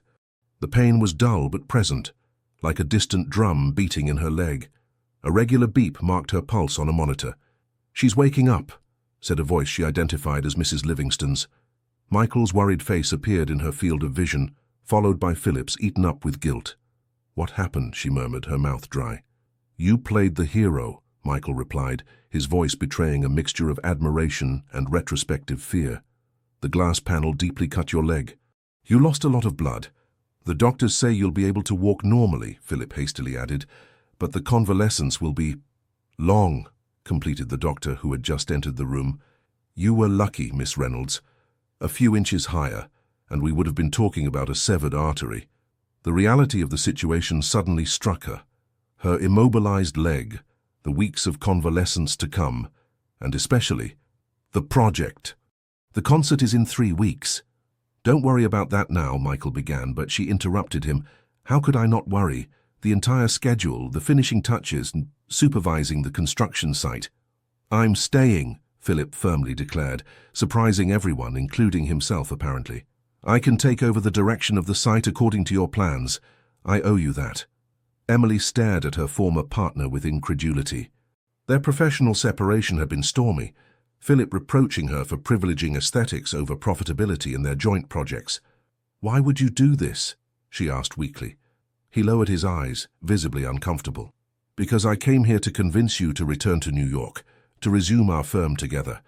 The pain was dull but present, like a distant drum beating in her leg. A regular beep marked her pulse on a monitor. "She's waking up," said a voice she identified as Mrs. Livingston's. Michael's worried face appeared in her field of vision, followed by Philip's, eaten up with guilt. "What happened?" she murmured, her mouth dry. "You played the hero," Michael replied, his voice betraying a mixture of admiration and retrospective fear. "The glass panel deeply cut your leg. You lost a lot of blood. The doctors say you'll be able to walk normally," Philip hastily added, "but the convalescence will be long." completed the doctor who had just entered the room. "You were lucky, Miss Reynolds. A few inches higher, and we would have been talking about a severed artery." The reality of the situation suddenly struck her. Her immobilized leg, the weeks of convalescence to come, and especially the project. "The concert is in 3 weeks. "Don't worry about that now," Michael began, but she interrupted him. "How could I not worry? The entire schedule, the finishing touches, and supervising the construction site." "I'm staying," Philip firmly declared, surprising everyone, including himself apparently. "I can take over the direction of the site according to your plans. I owe you that." Emily stared at her former partner with incredulity. Their professional separation had been stormy, Philip reproaching her for privileging aesthetics over profitability in their joint projects. "Why would you do this?" she asked weakly. He lowered his eyes, visibly uncomfortable. "Because I came here to convince you to return to New York, to resume our firm together.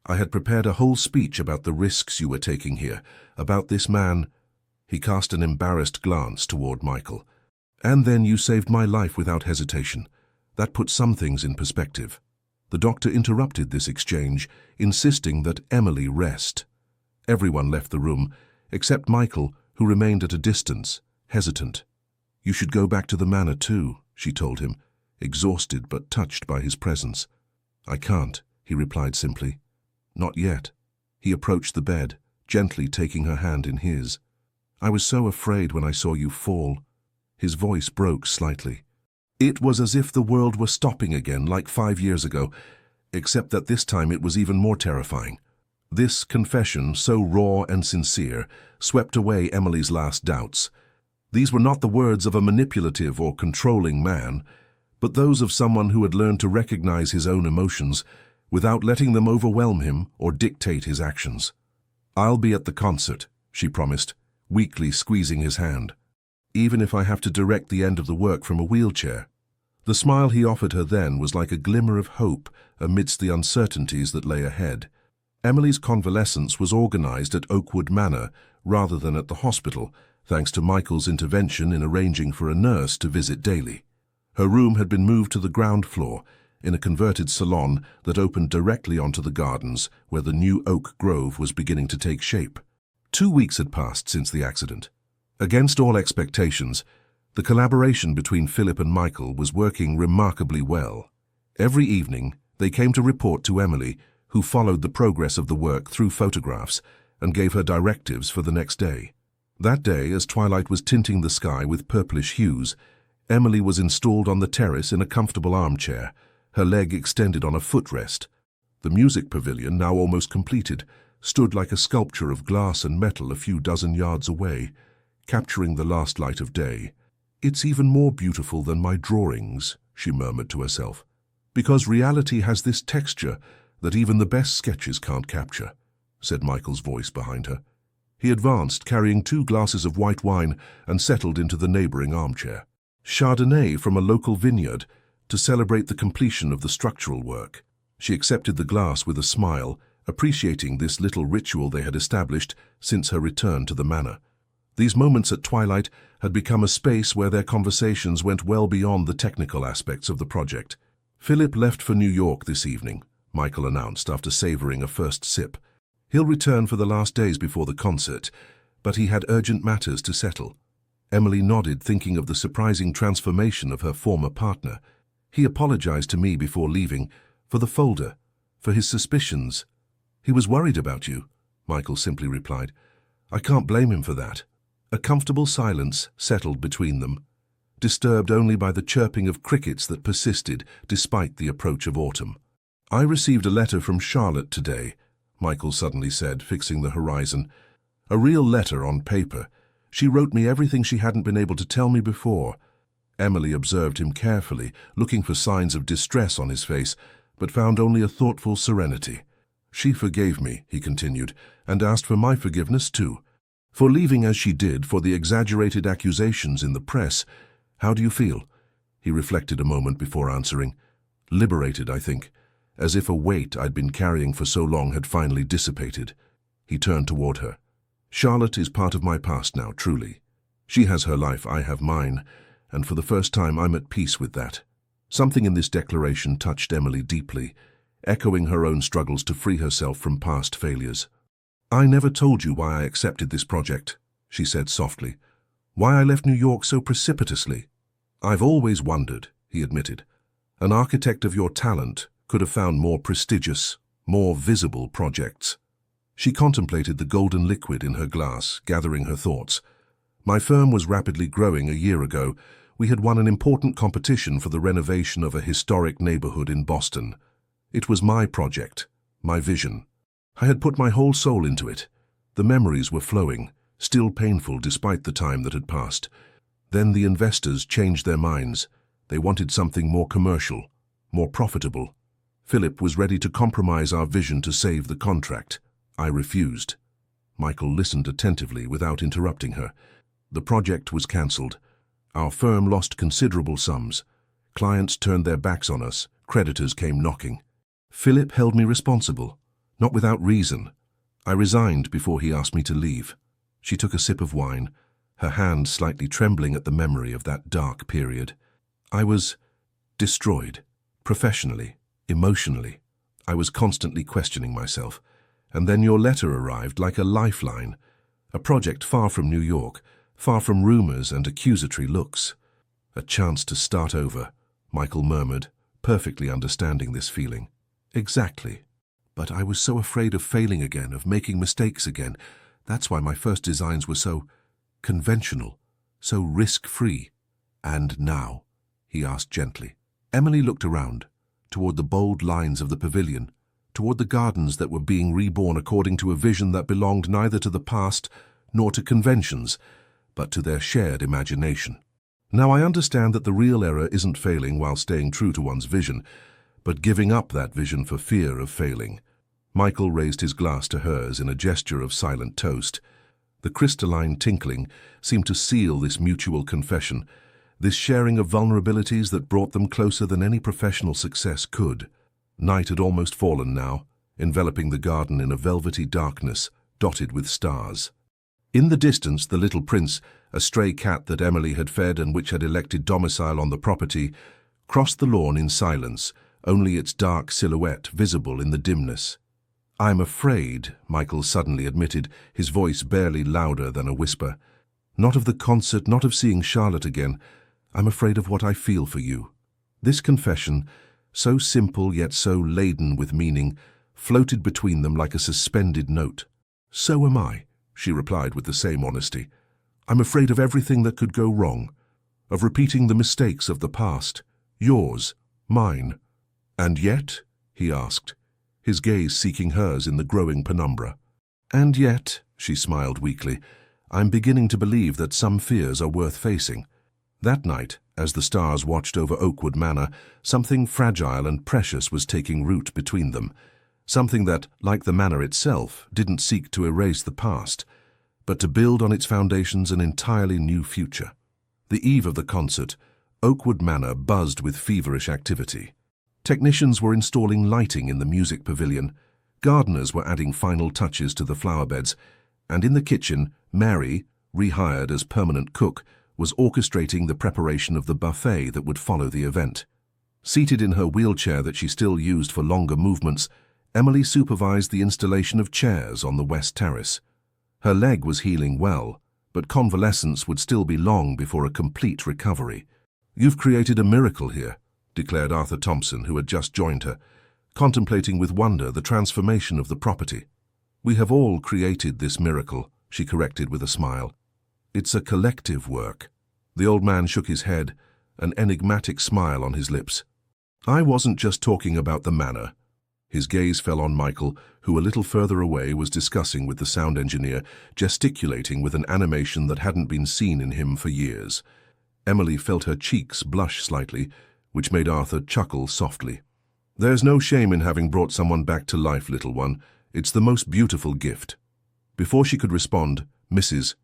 I had prepared a whole speech about the risks you were taking here, about this man." He cast an embarrassed glance toward Michael. "And then you saved my life without hesitation. That put some things in perspective." The doctor interrupted this exchange, insisting that Emily rest. Everyone left the room, except Michael, who remained at a distance, hesitant. "You should go back to the manor too," she told him, exhausted but touched by his presence. "I can't," he replied simply. "Not yet." He approached the bed, gently taking her hand in his. "I was so afraid when I saw you fall." His voice broke slightly. It was as if the world were stopping again, like 5 years ago, except that this time it was even more terrifying. This confession, so raw and sincere, swept away Emily's last doubts. These were not the words of a manipulative or controlling man, but those of someone who had learned to recognize his own emotions without letting them overwhelm him or dictate his actions. "I'll be at the concert," she promised, weakly squeezing his hand. "Even if I have to direct the end of the work from a wheelchair." The smile he offered her then was like a glimmer of hope amidst the uncertainties that lay ahead. Emily's convalescence was organized at Oakwood Manor rather than at the hospital, thanks to Michael's intervention in arranging for a nurse to visit daily. Her room had been moved to the ground floor, in a converted salon that opened directly onto the gardens where the new oak grove was beginning to take shape. 2 weeks had passed since the accident. Against all expectations, the collaboration between Philip and Michael was working remarkably well. Every evening, they came to report to Emily, who followed the progress of the work through photographs and gave her directives for the next day. That day, as twilight was tinting the sky with purplish hues, Emily was installed on the terrace in a comfortable armchair, her leg extended on a footrest. The music pavilion, now almost completed, stood like a sculpture of glass and metal a few dozen yards away, capturing the last light of day. "It's even more beautiful than my drawings," she murmured to herself, "because reality has this texture that even the best sketches can't capture," said Michael's voice behind her. He advanced, carrying 2 glasses of white wine, and settled into the neighboring armchair. Chardonnay from a local vineyard, to celebrate the completion of the structural work. She accepted the glass with a smile, appreciating this little ritual they had established since her return to the manor. These moments at twilight had become a space where their conversations went well beyond the technical aspects of the project. "Philip left for New York this evening," Michael announced after savoring a first sip. "He'll return for the last days before the concert, but he had urgent matters to settle." Emily nodded, thinking of the surprising transformation of her former partner. "He apologized to me before leaving, for the folder, for his suspicions." "He was worried about you," Michael simply replied. "I can't blame him for that." A comfortable silence settled between them, disturbed only by the chirping of crickets that persisted despite the approach of autumn. "I received a letter from Charlotte today," Michael suddenly said, fixing the horizon. "A real letter on paper. She wrote me everything she hadn't been able to tell me before." Emily observed him carefully, looking for signs of distress on his face, but found only a thoughtful serenity. "She forgave me," he continued, "and asked for my forgiveness too. For leaving as she did, for the exaggerated accusations in the press. How do you feel?" He reflected a moment before answering. "Liberated, I think, as if a weight I'd been carrying for so long had finally dissipated." He turned toward her. "Charlotte is part of my past now, truly. She has her life, I have mine, and for the first time I'm at peace with that." Something in this declaration touched Emily deeply, echoing her own struggles to free herself from past failures. "I never told you why I accepted this project," she said softly. "Why I left New York so precipitously." "I've always wondered," he admitted. "An architect of your talent could have found more prestigious, more visible projects." She contemplated the golden liquid in her glass, gathering her thoughts. "My firm was rapidly growing a year ago. We had won an important competition for the renovation of a historic neighborhood in Boston. It was my project, my vision. I had put my whole soul into it. The memories were flowing, still painful despite the time that had passed. Then the investors changed their minds. They wanted something more commercial, more profitable. Philip was ready to compromise our vision to save the contract. I refused." Michael listened attentively without interrupting her. "The project was cancelled. Our firm lost considerable sums. Clients turned their backs on us. Creditors came knocking. Philip held me responsible, not without reason. I resigned before he asked me to leave." She took a sip of wine, her hand slightly trembling at the memory of that dark period. "I was destroyed, professionally, emotionally. I was constantly questioning myself. And then your letter arrived like a lifeline, a project far from New York, far from rumors and accusatory looks. A chance to start over," Michael murmured, perfectly understanding this feeling. "Exactly. But I was so afraid of failing again, of making mistakes again. That's why my first designs were so conventional, so risk-free." "And now?" he asked gently. Emily looked around, toward the bold lines of the pavilion, toward the gardens that were being reborn according to a vision that belonged neither to the past nor to conventions, but to their shared imagination. "Now I understand that the real error isn't failing while staying true to one's vision, but giving up that vision for fear of failing." Michael raised his glass to hers in a gesture of silent toast. The crystalline tinkling seemed to seal this mutual confession, this sharing of vulnerabilities that brought them closer than any professional success could. Night had almost fallen now, enveloping the garden in a velvety darkness, dotted with stars. In the distance, the little prince, a stray cat that Emily had fed and which had elected domicile on the property, crossed the lawn in silence, only its dark silhouette visible in the dimness. "I'm afraid," Michael suddenly admitted, his voice barely louder than a whisper. "Not of the concert, not of seeing Charlotte again. I'm afraid of what I feel for you." This confession, so simple yet so laden with meaning, floated between them like a suspended note. "So am I," she replied with the same honesty. "I'm afraid of everything that could go wrong, of repeating the mistakes of the past, yours, mine." "And yet?" he asked, his gaze seeking hers in the growing penumbra. "And yet," she smiled weakly, "I'm beginning to believe that some fears are worth facing." That night, as the stars watched over Oakwood Manor, something fragile and precious was taking root between them, something that, like the manor itself, didn't seek to erase the past, but to build on its foundations an entirely new future. The eve of the concert, Oakwood Manor buzzed with feverish activity. Technicians were installing lighting in the music pavilion, gardeners were adding final touches to the flower beds, and in the kitchen, Mary, rehired as permanent cook, was orchestrating the preparation of the buffet that would follow the event. Seated in her wheelchair that she still used for longer movements, Emily supervised the installation of chairs on the West Terrace. Her leg was healing well, but convalescence would still be long before a complete recovery. "You've created a miracle here," declared Arthur Thompson, who had just joined her, contemplating with wonder the transformation of the property. "We have all created this miracle," she corrected with a smile. "It's a collective work." The old man shook his head, an enigmatic smile on his lips. "I wasn't just talking about the manor." His gaze fell on Michael, who a little further away was discussing with the sound engineer, gesticulating with an animation that hadn't been seen in him for years. Emily felt her cheeks blush slightly, which made Arthur chuckle softly. "There's no shame in having brought someone back to life, little one. It's the most beautiful gift." Before she could respond, Mrs.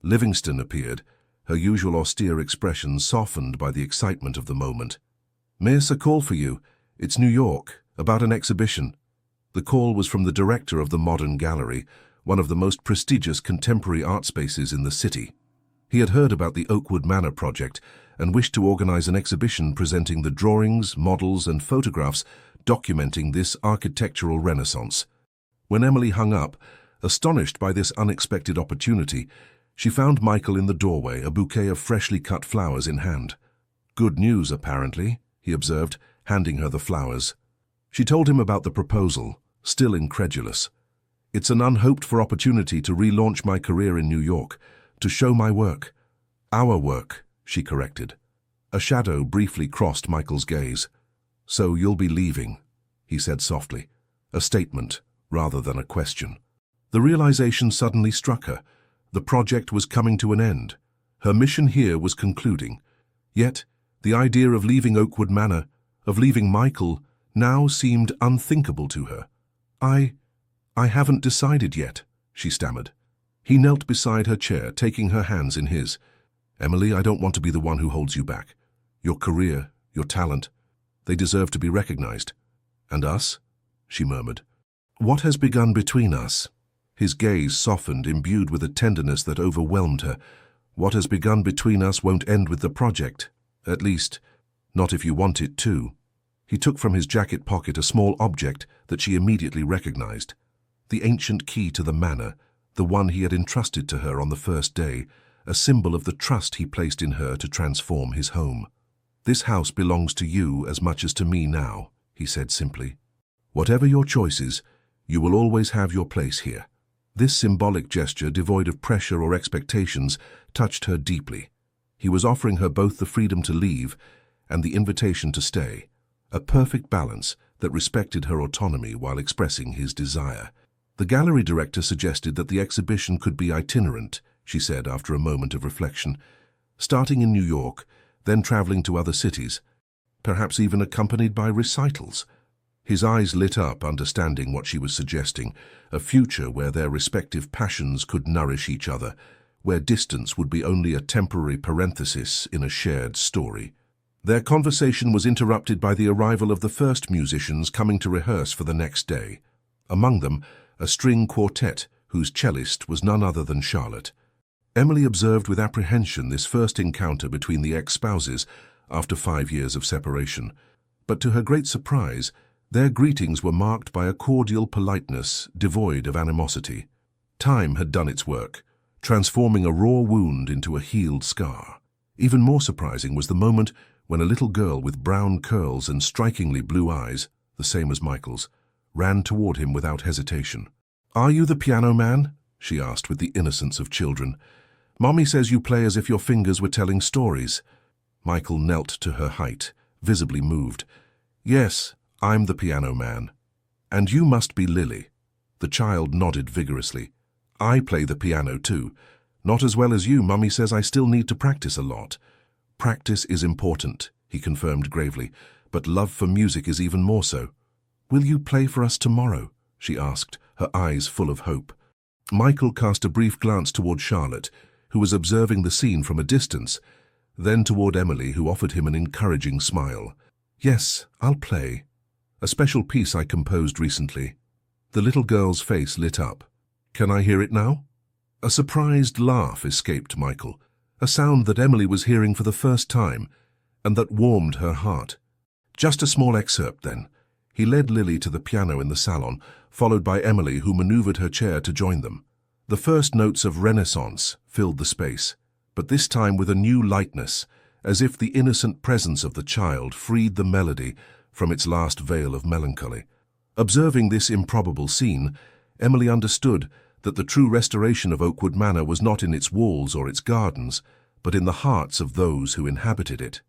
Livingston appeared, her usual austere expression softened by the excitement of the moment. "Miss, a call for you. It's New York, about an exhibition." The call was from the director of the Modern Gallery, one of the most prestigious contemporary art spaces in the city. He had heard about the Oakwood Manor project and wished to organize an exhibition presenting the drawings, models, and photographs documenting this architectural renaissance. When Emily hung up, astonished by this unexpected opportunity, she found Michael in the doorway, a bouquet of freshly cut flowers in hand. "Good news, apparently," he observed, handing her the flowers. She told him about the proposal, still incredulous. "It's an unhoped-for opportunity to relaunch my career in New York, to show my work." "Our work," she corrected. A shadow briefly crossed Michael's gaze. "So you'll be leaving," he said softly, a statement rather than a question. The realization suddenly struck her. The project was coming to an end. Her mission here was concluding. Yet, the idea of leaving Oakwood Manor, of leaving Michael, now seemed unthinkable to her. I haven't decided yet," she stammered. He knelt beside her chair, taking her hands in his. "Emily, I don't want to be the one who holds you back. Your career, your talent, they deserve to be recognized." "And us?" she murmured. "What has begun between us?" His gaze softened, imbued with a tenderness that overwhelmed her. "What has begun between us won't end with the project. At least, not if you want it to." He took from his jacket pocket a small object that she immediately recognized. The ancient key to the manor, the one he had entrusted to her on the first day, a symbol of the trust he placed in her to transform his home. "This house belongs to you as much as to me now," he said simply. "Whatever your choices, you will always have your place here." This symbolic gesture, devoid of pressure or expectations, touched her deeply. He was offering her both the freedom to leave and the invitation to stay, a perfect balance that respected her autonomy while expressing his desire. The gallery director suggested that the exhibition could be itinerant, she said after a moment of reflection, starting in New York, then traveling to other cities, perhaps even accompanied by recitals. His eyes lit up, understanding what she was suggesting, a future where their respective passions could nourish each other, where distance would be only a temporary parenthesis in a shared story. Their conversation was interrupted by the arrival of the first musicians coming to rehearse for the next day. Among them, a string quartet whose cellist was none other than Charlotte. Emily observed with apprehension this first encounter between the ex-spouses after 5 years of separation, but to her great surprise, their greetings were marked by a cordial politeness devoid of animosity. Time had done its work, transforming a raw wound into a healed scar. Even more surprising was the moment when a little girl with brown curls and strikingly blue eyes, the same as Michael's, ran toward him without hesitation. "Are you the piano man?" she asked with the innocence of children. "Mommy says you play as if your fingers were telling stories." Michael knelt to her height, visibly moved. "Yes, I'm the piano man. And you must be Lily." The child nodded vigorously. "I play the piano too. Not as well as you, Mummy says I still need to practice a lot." "Practice is important," he confirmed gravely, "but love for music is even more so." "Will you play for us tomorrow?" she asked, her eyes full of hope. Michael cast a brief glance toward Charlotte, who was observing the scene from a distance, then toward Emily, who offered him an encouraging smile. "Yes, I'll play. A special piece I composed recently." The little girl's face lit up. "Can I hear it now?" A surprised laugh escaped Michael, a sound that Emily was hearing for the first time, and that warmed her heart. "Just a small excerpt, then." He led Lily to the piano in the salon, followed by Emily, who maneuvered her chair to join them. The first notes of Renaissance filled the space, but this time with a new lightness, as if the innocent presence of the child freed the melody from its last veil of melancholy. Observing this improbable scene, Emily understood that the true restoration of Oakwood Manor was not in its walls or its gardens, but in the hearts of those who inhabited it.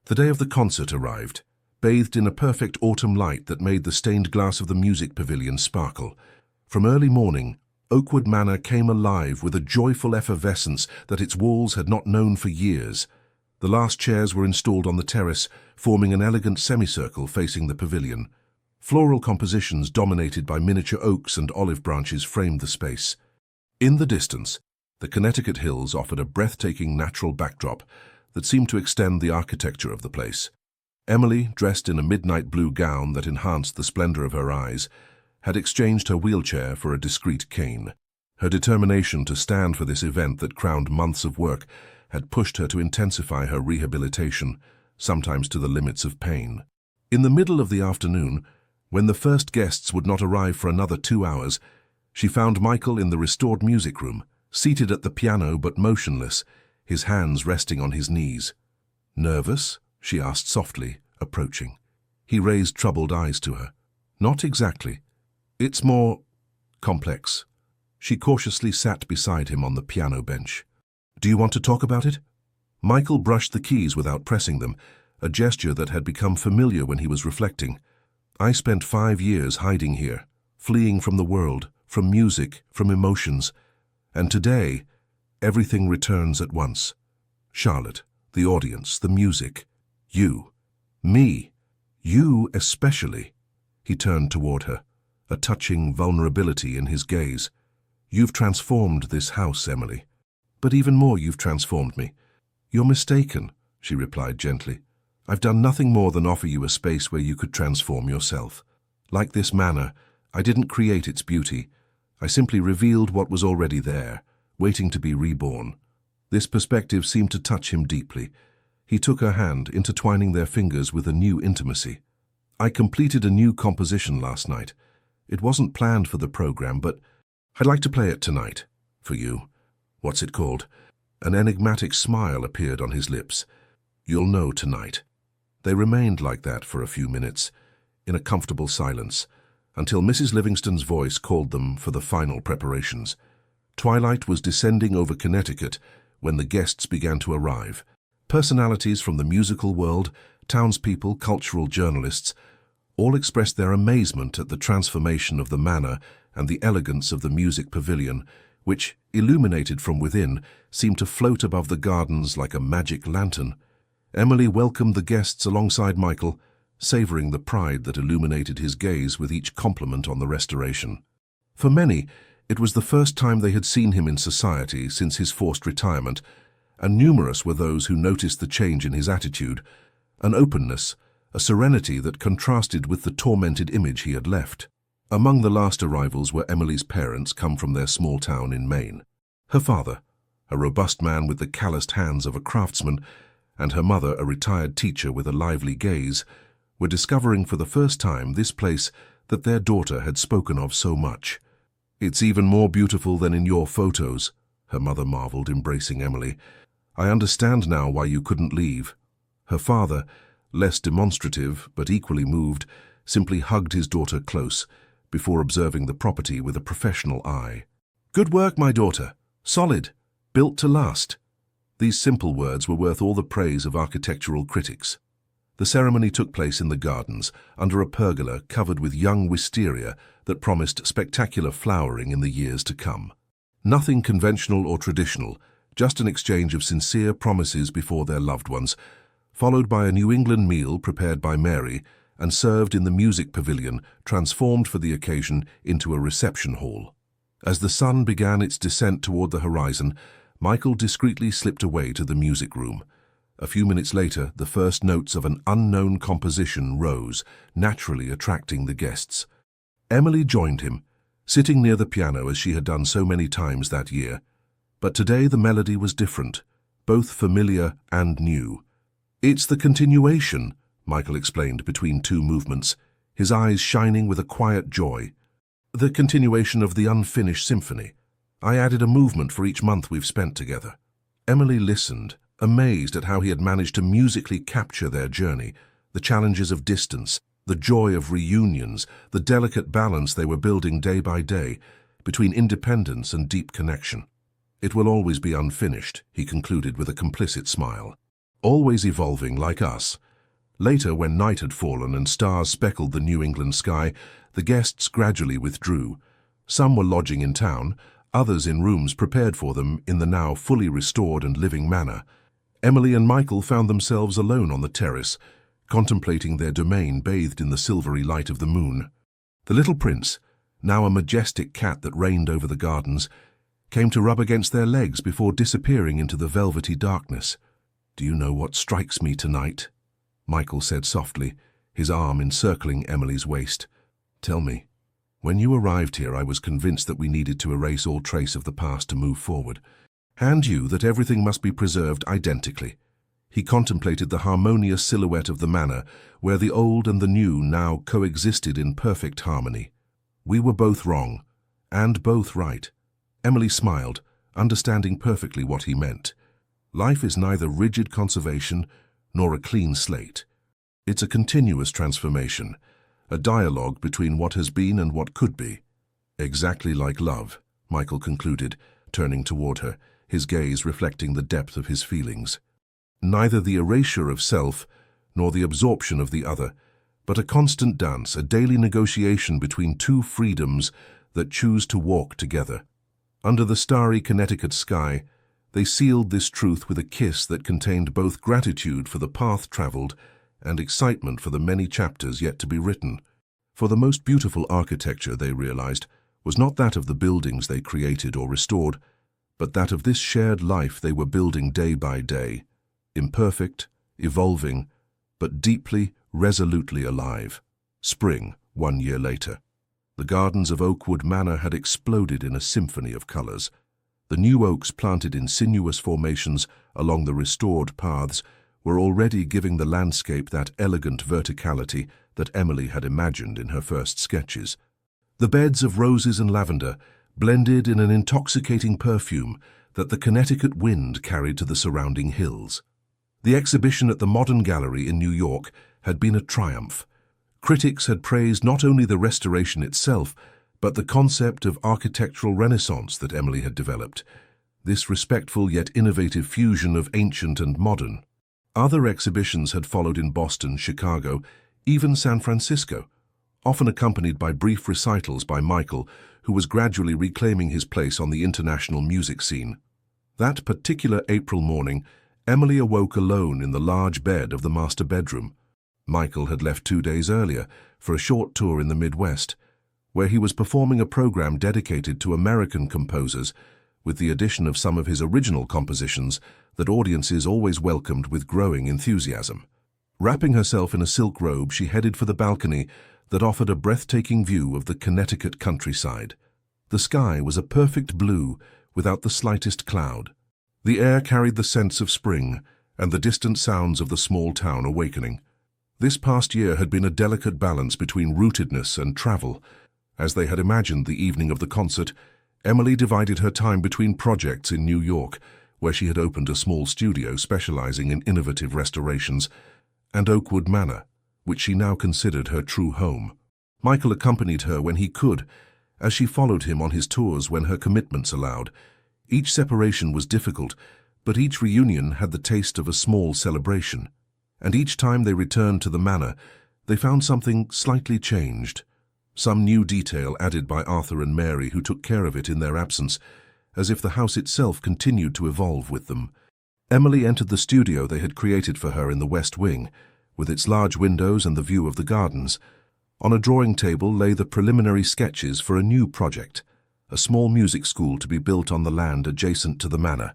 The day of the concert arrived, bathed in a perfect autumn light that made the stained glass of the music pavilion sparkle. From early morning, Oakwood Manor came alive with a joyful effervescence that its walls had not known for years. The last chairs were installed on the terrace, forming an elegant semicircle facing the pavilion. Floral compositions dominated by miniature oaks and olive branches framed the space. In the distance, the Connecticut hills offered a breathtaking natural backdrop that seemed to extend the architecture of the place. Emily, dressed in a midnight blue gown that enhanced the splendor of her eyes, had exchanged her wheelchair for a discreet cane. Her determination to stand for this event that crowned months of work had pushed her to intensify her rehabilitation, sometimes to the limits of pain. In the middle of the afternoon, when the first guests would not arrive for another 2 hours, she found Michael in the restored music room, seated at the piano but motionless, his hands resting on his knees. "Nervous?" she asked softly, approaching. He raised troubled eyes to her. "Not exactly. It's more complex." She cautiously sat beside him on the piano bench. "Do you want to talk about it?" Michael brushed the keys without pressing them, a gesture that had become familiar when he was reflecting. "I spent 5 years hiding here, fleeing from the world, from music, from emotions. And today, everything returns at once. Charlotte, the audience, the music, you, me, you especially." He turned toward her, a touching vulnerability in his gaze. "You've transformed this house, Emily. But even more, you've transformed me." "You're mistaken," she replied gently. "I've done nothing more than offer you a space where you could transform yourself. Like this manor, I didn't create its beauty. I simply revealed what was already there, waiting to be reborn." This perspective seemed to touch him deeply. He took her hand, intertwining their fingers with a new intimacy. "I completed a new composition last night. It wasn't planned for the program, but I'd like to play it tonight, for you." "What's it called?" An enigmatic smile appeared on his lips. "You'll know tonight." They remained like that for a few minutes, in a comfortable silence, until Mrs. Livingston's voice called them for the final preparations. Twilight was descending over Connecticut when the guests began to arrive. Personalities from the musical world, townspeople, cultural journalists, all expressed their amazement at the transformation of the manor and the elegance of the music pavilion, which, illuminated from within, seemed to float above the gardens like a magic lantern. Emily welcomed the guests alongside Michael, savoring the pride that illuminated his gaze with each compliment on the restoration. For many, it was the first time they had seen him in society since his forced retirement, and numerous were those who noticed the change in his attitude, an openness, a serenity that contrasted with the tormented image he had left. Among the last arrivals were Emily's parents, come from their small town in Maine. Her father, a robust man with the calloused hands of a craftsman, and her mother, a retired teacher with a lively gaze, were discovering for the first time this place that their daughter had spoken of so much. "It's even more beautiful than in your photos," her mother marveled, embracing Emily. "I understand now why you couldn't leave." Her father, less demonstrative but equally moved, simply hugged his daughter close before observing the property with a professional eye. "Good work, my daughter. Solid. Built to last." These simple words were worth all the praise of architectural critics. The ceremony took place in the gardens, under a pergola covered with young wisteria that promised spectacular flowering in the years to come. Nothing conventional or traditional, just an exchange of sincere promises before their loved ones, followed by a New England meal prepared by Mary and served in the music pavilion, transformed for the occasion into a reception hall. As the sun began its descent toward the horizon, Michael discreetly slipped away to the music room. A few minutes later, the first notes of an unknown composition rose, naturally attracting the guests. Emily joined him, sitting near the piano as she had done so many times that year. But today the melody was different, both familiar and new. "It's the continuation," Michael explained between two movements, his eyes shining with a quiet joy. "The continuation of the unfinished symphony. I added a movement for each month we've spent together." Emily listened, amazed at how he had managed to musically capture their journey, the challenges of distance, the joy of reunions, the delicate balance they were building day by day between independence and deep connection. "It will always be unfinished," he concluded with a complicit smile. "Always evolving like us." Later, when night had fallen and stars speckled the New England sky, the guests gradually withdrew. Some were lodging in town, others in rooms prepared for them in the now fully restored and living manor. Emily and Michael found themselves alone on the terrace, contemplating their domain bathed in the silvery light of the moon. The little prince, now a majestic cat that reigned over the gardens, came to rub against their legs before disappearing into the velvety darkness. "Do you know what strikes me tonight?" Michael said softly, his arm encircling Emily's waist. "Tell me." When you arrived here, I was convinced that we needed to erase all trace of the past to move forward. And you, that everything must be preserved identically. He contemplated the harmonious silhouette of the manor, where the old and the new now coexisted in perfect harmony. We were both wrong, and both right. Emily smiled, understanding perfectly what he meant. Life is neither rigid conservation nor a clean slate. It's a continuous transformation, a dialogue between what has been and what could be. Exactly like love, Michael concluded, turning toward her, his gaze reflecting the depth of his feelings. Neither the erasure of self nor the absorption of the other, but a constant dance, a daily negotiation between two freedoms that choose to walk together. Under the starry Connecticut sky, they sealed this truth with a kiss that contained both gratitude for the path traveled and excitement for the many chapters yet to be written. For the most beautiful architecture, they realized, was not that of the buildings they created or restored, but that of this shared life they were building day by day, imperfect, evolving, but deeply, resolutely alive. Spring, 1 year later. The gardens of Oakwood Manor had exploded in a symphony of colors. The new oaks planted in sinuous formations along the restored paths were already giving the landscape that elegant verticality that Emily had imagined in her first sketches. The beds of roses and lavender blended in an intoxicating perfume that the Connecticut wind carried to the surrounding hills. The exhibition at the Modern Gallery in New York had been a triumph. Critics had praised not only the restoration itself, but the concept of architectural renaissance that Emily had developed, this respectful yet innovative fusion of ancient and modern. Other exhibitions had followed in Boston, Chicago, even San Francisco, often accompanied by brief recitals by Michael, who was gradually reclaiming his place on the international music scene. That particular April morning, Emily awoke alone in the large bed of the master bedroom. Michael had left 2 days earlier for a short tour in the Midwest, where he was performing a program dedicated to American composers, with the addition of some of his original compositions that audiences always welcomed with growing enthusiasm. Wrapping herself in a silk robe, she headed for the balcony that offered a breathtaking view of the Connecticut countryside. The sky was a perfect blue without the slightest cloud. The air carried the sense of spring and the distant sounds of the small town awakening. This past year had been a delicate balance between rootedness and travel. As they had imagined the evening of the concert, Emily divided her time between projects in New York, where she had opened a small studio specializing in innovative restorations, and Oakwood Manor, which she now considered her true home. Michael accompanied her when he could, as she followed him on his tours when her commitments allowed. Each separation was difficult, but each reunion had the taste of a small celebration. And each time they returned to the manor, they found something slightly changed. Some new detail added by Arthur and Mary, who took care of it in their absence, as if the house itself continued to evolve with them. Emily entered the studio they had created for her in the West Wing, with its large windows and the view of the gardens. On a drawing table lay the preliminary sketches for a new project, a small music school to be built on the land adjacent to the manor,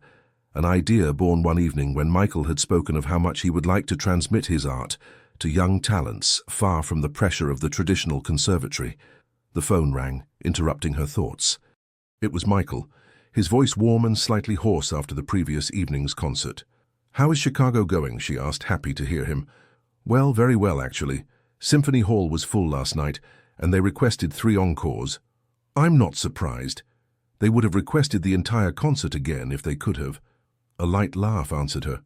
an idea born one evening when Michael had spoken of how much he would like to transmit his art to young talents far from the pressure of the traditional conservatory. The phone rang, interrupting her thoughts. It was Michael, his voice warm and slightly hoarse after the previous evening's concert. "How is Chicago going?" she asked, happy to hear him. "Well, very well, actually. Symphony Hall was full last night, and they requested 3 encores. I'm not surprised. They would have requested the entire concert again if they could have." A light laugh answered her.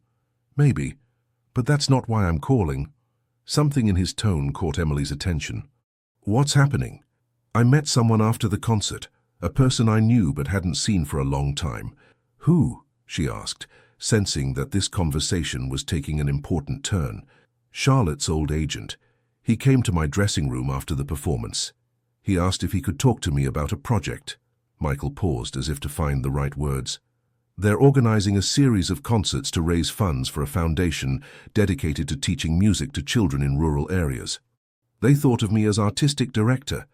"Maybe, but that's not why I'm calling." Something in his tone caught Emily's attention. "What's happening?" "I met someone after the concert, a person I knew but hadn't seen for a long time." "Who?" she asked, sensing that this conversation was taking an important turn. "Charlotte's old agent. He came to my dressing room after the performance. He asked if he could talk to me about a project." Michael paused as if to find the right words. "They're organizing a series of concerts to raise funds for a foundation dedicated to teaching music to children in rural areas. They thought of me as artistic director."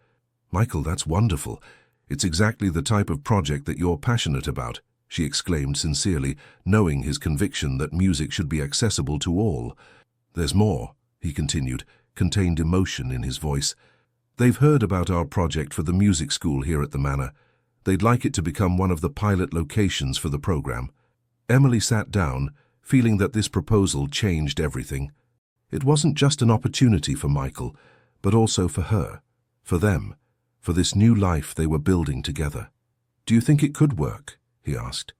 "Michael, that's wonderful. It's exactly the type of project that you're passionate about," she exclaimed sincerely, knowing his conviction that music should be accessible to all. "There's more," he continued, contained emotion in his voice. They've heard about our project for the music school here at the manor. They'd like it to become one of the pilot locations for the program. Emily sat down, feeling that this proposal changed everything. It wasn't just an opportunity for Michael, but also for her, for them, for this new life they were building together. "Do you think it could work?" he asked.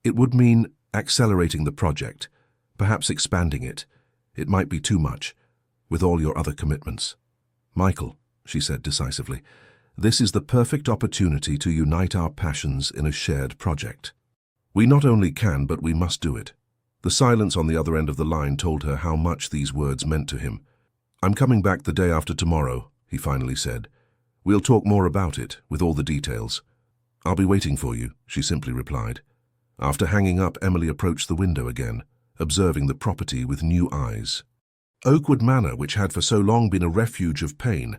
"It would mean accelerating the project, perhaps expanding it. It might be too much, with all your other commitments." "Michael," she said decisively, "this is the perfect opportunity to unite our passions in a shared project. We not only can, but we must do it." The silence on the other end of the line told her how much these words meant to him. "I'm coming back the day after tomorrow," he finally said. "We'll talk more about it, with all the details." "I'll be waiting for you," she simply replied. After hanging up, Emily approached the window again, observing the property with new eyes. Oakwood Manor, which had for so long been a refuge of pain,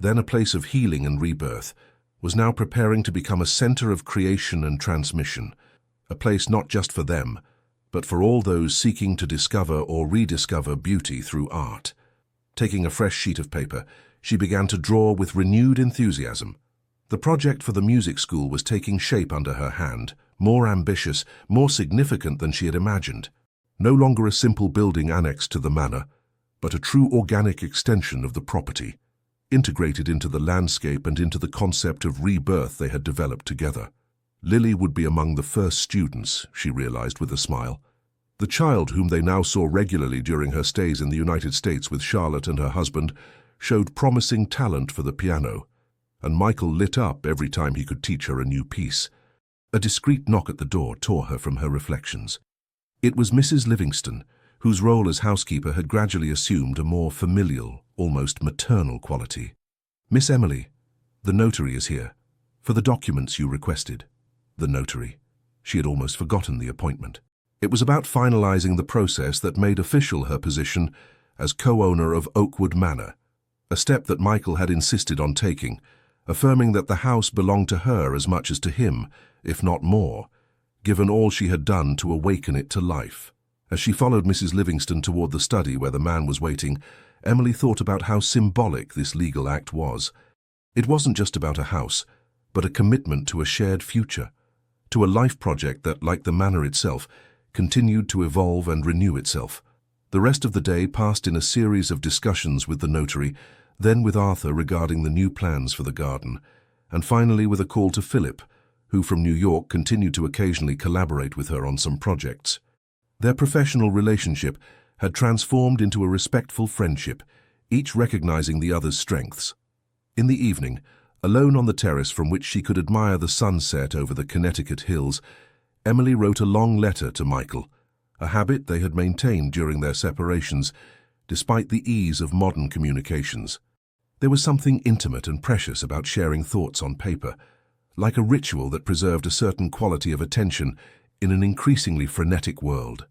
then a place of healing and rebirth, was now preparing to become a center of creation and transmission, a place not just for them, but for all those seeking to discover or rediscover beauty through art. Taking a fresh sheet of paper, she began to draw with renewed enthusiasm. The project for the music school was taking shape under her hand, more ambitious, more significant than she had imagined. No longer a simple building annexed to the manor, but a true organic extension of the property, integrated into the landscape and into the concept of rebirth they had developed together. Lily would be among the first students, she realized with a smile. The child, whom they now saw regularly during her stays in the United States with Charlotte and her husband, showed promising talent for the piano, and Michael lit up every time he could teach her a new piece. A discreet knock at the door tore her from her reflections. It was Mrs. Livingston, whose role as housekeeper had gradually assumed a more familial, almost maternal quality. "Miss Emily, the notary is here, for the documents you requested." The notary. She had almost forgotten the appointment. It was about finalizing the process that made official her position as co-owner of Oakwood Manor, a step that Michael had insisted on taking, affirming that the house belonged to her as much as to him, if not more, given all she had done to awaken it to life. As she followed Mrs. Livingston toward the study where the man was waiting, Emily thought about how symbolic this legal act was. It wasn't just about a house, but a commitment to a shared future, to a life project that, like the manor itself, continued to evolve and renew itself. The rest of the day passed in a series of discussions with the notary, then with Arthur regarding the new plans for the garden, and finally with a call to Philip, who from New York continued to occasionally collaborate with her on some projects. Their professional relationship had transformed into a respectful friendship, each recognizing the other's strengths. In the evening, alone on the terrace from which she could admire the sunset over the Connecticut hills, Emily wrote a long letter to Michael, a habit they had maintained during their separations, despite the ease of modern communications. There was something intimate and precious about sharing thoughts on paper, like a ritual that preserved a certain quality of attention in an increasingly frenetic world.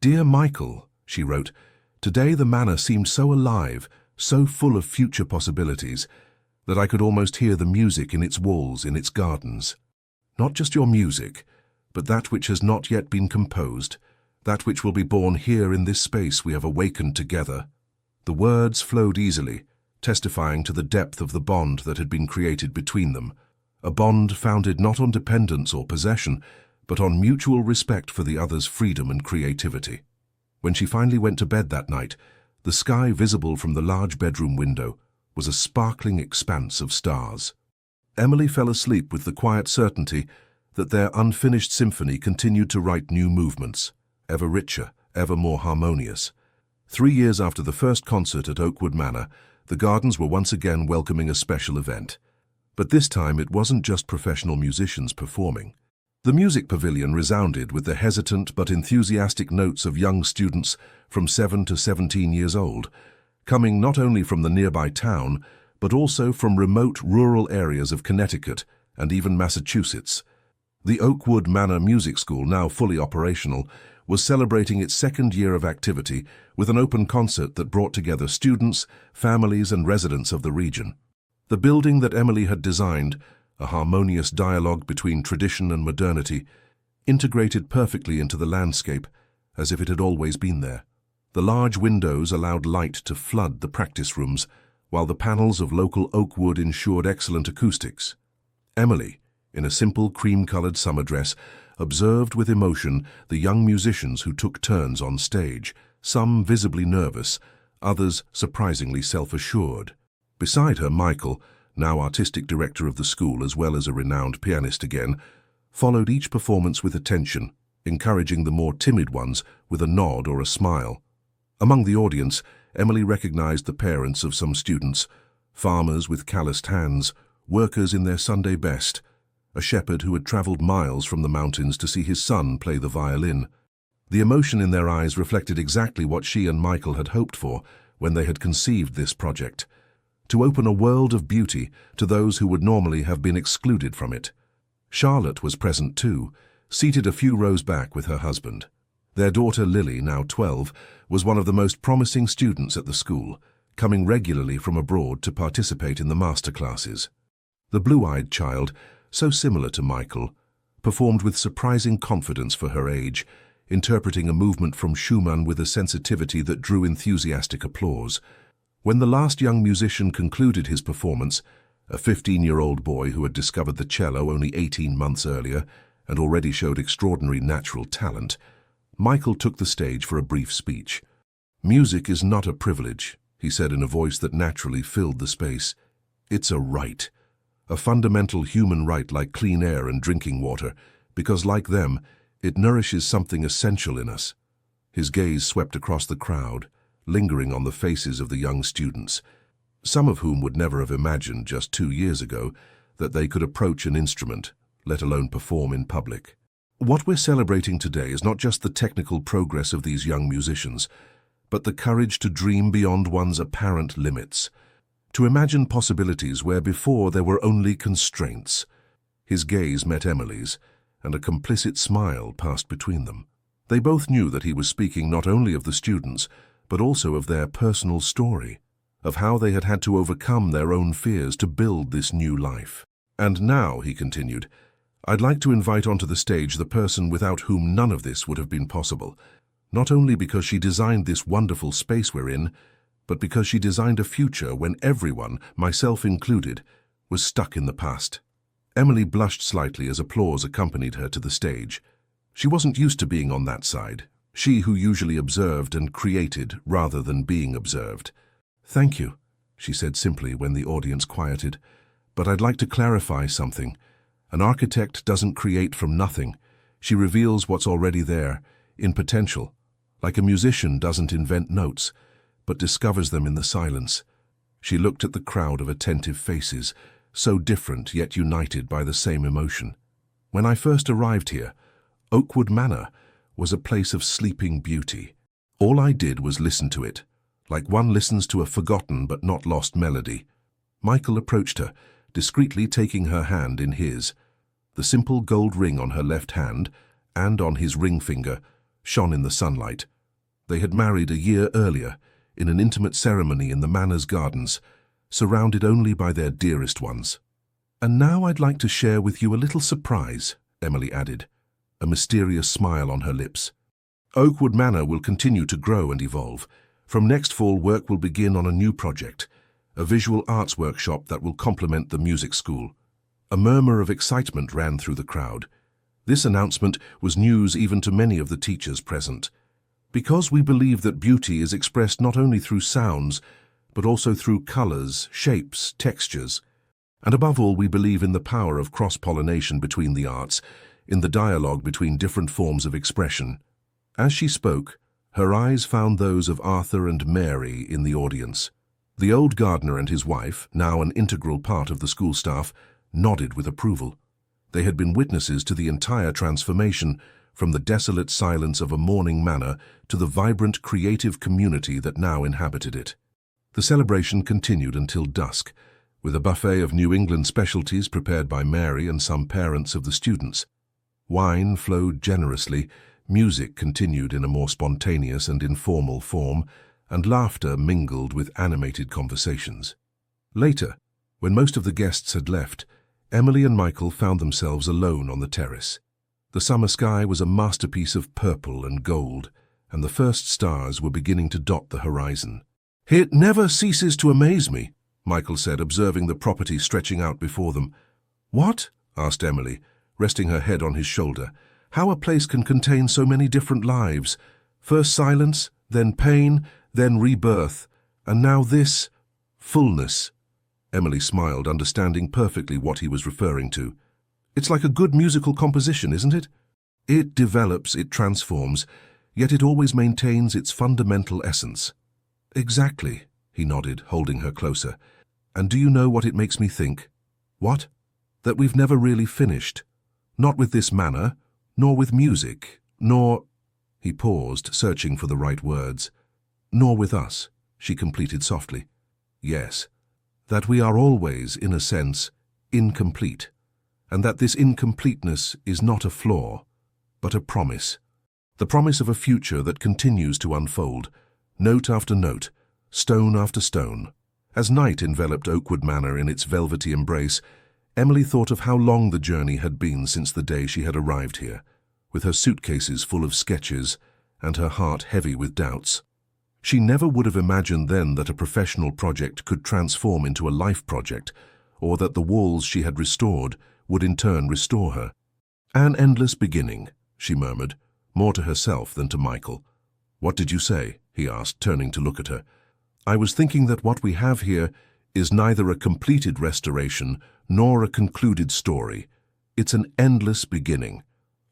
"Dear Michael," she wrote, "today the manor seemed so alive, so full of future possibilities, that I could almost hear the music in its walls, in its gardens. Not just your music, but that which has not yet been composed, that which will be born here in this space we have awakened together." The words flowed easily, testifying to the depth of the bond that had been created between them, a bond founded not on dependence or possession, but on mutual respect for the other's freedom and creativity. When she finally went to bed that night, the sky visible from the large bedroom window was a sparkling expanse of stars. Emily fell asleep with the quiet certainty that their unfinished symphony continued to write new movements, ever richer, ever more harmonious. 3 years after the first concert at Oakwood Manor, the Gardens were once again welcoming a special event. But this time it wasn't just professional musicians performing. The music pavilion resounded with the hesitant but enthusiastic notes of young students from 7 to 17 years old, coming not only from the nearby town, but also from remote rural areas of Connecticut and even Massachusetts. The Oakwood Manor Music School, now fully operational, was celebrating its second year of activity with an open concert that brought together students, families, and residents of the region. The building that Emily had designed, a harmonious dialogue between tradition and modernity, integrated perfectly into the landscape, as if it had always been there. The large windows allowed light to flood the practice rooms, while the panels of local oak wood ensured excellent acoustics. Emily, in a simple cream-colored summer dress, observed with emotion the young musicians who took turns on stage, some visibly nervous, others surprisingly self-assured. Beside her, Michael, now artistic director of the school as well as a renowned pianist again, followed each performance with attention, encouraging the more timid ones with a nod or a smile. Among the audience, Emily recognized the parents of some students, farmers with calloused hands, workers in their Sunday best, a shepherd who had traveled miles from the mountains to see his son play the violin. The emotion in their eyes reflected exactly what she and Michael had hoped for when they had conceived this project, to open a world of beauty to those who would normally have been excluded from it. Charlotte was present too, seated a few rows back with her husband. Their daughter Lily, now 12, was one of the most promising students at the school, coming regularly from abroad to participate in the master classes. The blue-eyed child, so similar to Michael, performed with surprising confidence for her age, interpreting a movement from Schumann with a sensitivity that drew enthusiastic applause. When the last young musician concluded his performance, a 15-year-old boy who had discovered the cello only 18 months earlier and already showed extraordinary natural talent, Michael took the stage for a brief speech. "Music is not a privilege," he said in a voice that naturally filled the space. "It's a right, a fundamental human right like clean air and drinking water, because like them, it nourishes something essential in us." His gaze swept across the crowd, lingering on the faces of the young students, some of whom would never have imagined just 2 years ago that they could approach an instrument, let alone perform in public. What we're celebrating today is not just the technical progress of these young musicians, but the courage to dream beyond one's apparent limits, to imagine possibilities where before there were only constraints. His gaze met Emily's, and a complicit smile passed between them. They both knew that he was speaking not only of the students, but also of their personal story, of how they had had to overcome their own fears to build this new life. "And now," he continued, "I'd like to invite onto the stage the person without whom none of this would have been possible, not only because she designed this wonderful space we're in, but because she designed a future when everyone, myself included, was stuck in the past." Emily blushed slightly as applause accompanied her to the stage. She wasn't used to being on that side, she who usually observed and created rather than being observed. "Thank you," she said simply when the audience quieted, "but I'd like to clarify something. An architect doesn't create from nothing. She reveals what's already there, in potential, like a musician doesn't invent notes, but discovers them in the silence." She looked at the crowd of attentive faces, so different yet united by the same emotion. "When I first arrived here, Oakwood Manor was a place of sleeping beauty. All I did was listen to it, like one listens to a forgotten but not lost melody." Michael approached her, discreetly taking her hand in his. The simple gold ring on her left hand, and on his ring finger, shone in the sunlight. They had married a year earlier, in an intimate ceremony in the manor's gardens, surrounded only by their dearest ones. "And now I'd like to share with you a little surprise," Emily added, a mysterious smile on her lips. "Oakwood Manor will continue to grow and evolve. From next fall, work will begin on a new project, a visual arts workshop that will complement the music school." A murmur of excitement ran through the crowd. This announcement was news even to many of the teachers present. "Because we believe that beauty is expressed not only through sounds, but also through colors, shapes, textures. And above all, we believe in the power of cross-pollination between the arts, in the dialogue between different forms of expression." As she spoke, her eyes found those of Arthur and Mary in the audience. The old gardener and his wife, now an integral part of the school staff, nodded with approval. They had been witnesses to the entire transformation, from the desolate silence of a mourning manor to the vibrant, creative community that now inhabited it. The celebration continued until dusk, with a buffet of New England specialties prepared by Mary and some parents of the students. Wine flowed generously, music continued in a more spontaneous and informal form, and laughter mingled with animated conversations. Later, when most of the guests had left, Emily and Michael found themselves alone on the terrace. The summer sky was a masterpiece of purple and gold, and the first stars were beginning to dot the horizon. "It never ceases to amaze me," Michael said, observing the property stretching out before them. "What?" asked Emily, resting her head on his shoulder. "How a place can contain so many different lives. First silence, then pain, then rebirth, and now this fullness." Emily smiled, understanding perfectly what he was referring to. "It's like a good musical composition, isn't it? It develops, it transforms, yet it always maintains its fundamental essence." "Exactly," he nodded, holding her closer. "And do you know what it makes me think?" "What?" "That we've never really finished. Not with this manner, nor with music, nor—" He paused, searching for the right words. "Nor with us," she completed softly. "Yes, that we are always, in a sense, incomplete, and that this incompleteness is not a flaw, but a promise. The promise of a future that continues to unfold, note after note, stone after stone." As night enveloped Oakwood Manor in its velvety embrace, Emily thought of how long the journey had been since the day she had arrived here, with her suitcases full of sketches and her heart heavy with doubts. She never would have imagined then that a professional project could transform into a life project, or that the walls she had restored would in turn restore her. "An endless beginning," she murmured, more to herself than to Michael. "What did you say?" he asked, turning to look at her. "I was thinking that what we have here is neither a completed restoration nor a concluded story. It's an endless beginning,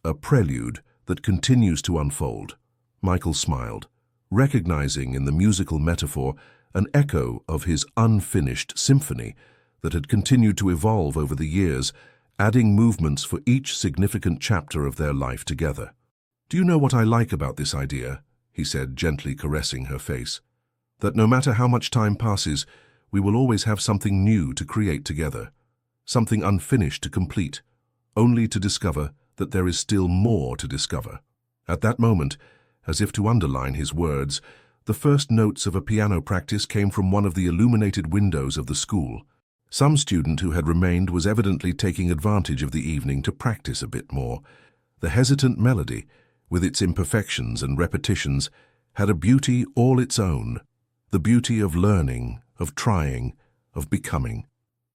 a prelude that continues to unfold." Michael smiled, recognizing in the musical metaphor an echo of his unfinished symphony that had continued to evolve over the years, adding movements for each significant chapter of their life together. "Do you know what I like about this idea?" he said, gently caressing her face. "That no matter how much time passes, we will always have something new to create together, something unfinished to complete, only to discover that there is still more to discover." At that moment, as if to underline his words, the first notes of a piano practice came from one of the illuminated windows of the school. Some student who had remained was evidently taking advantage of the evening to practice a bit more. The hesitant melody, with its imperfections and repetitions, had a beauty all its own, the beauty of learning, of trying, of becoming.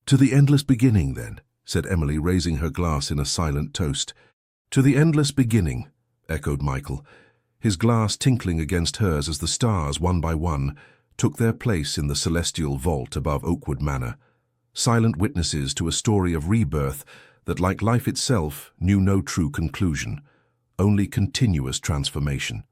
"To the endless beginning, then," said Emily, raising her glass in a silent toast. "To the endless beginning," echoed Michael, his glass tinkling against hers as the stars, one by one, took their place in the celestial vault above Oakwood Manor, silent witnesses to a story of rebirth that, like life itself, knew no true conclusion, only continuous transformation.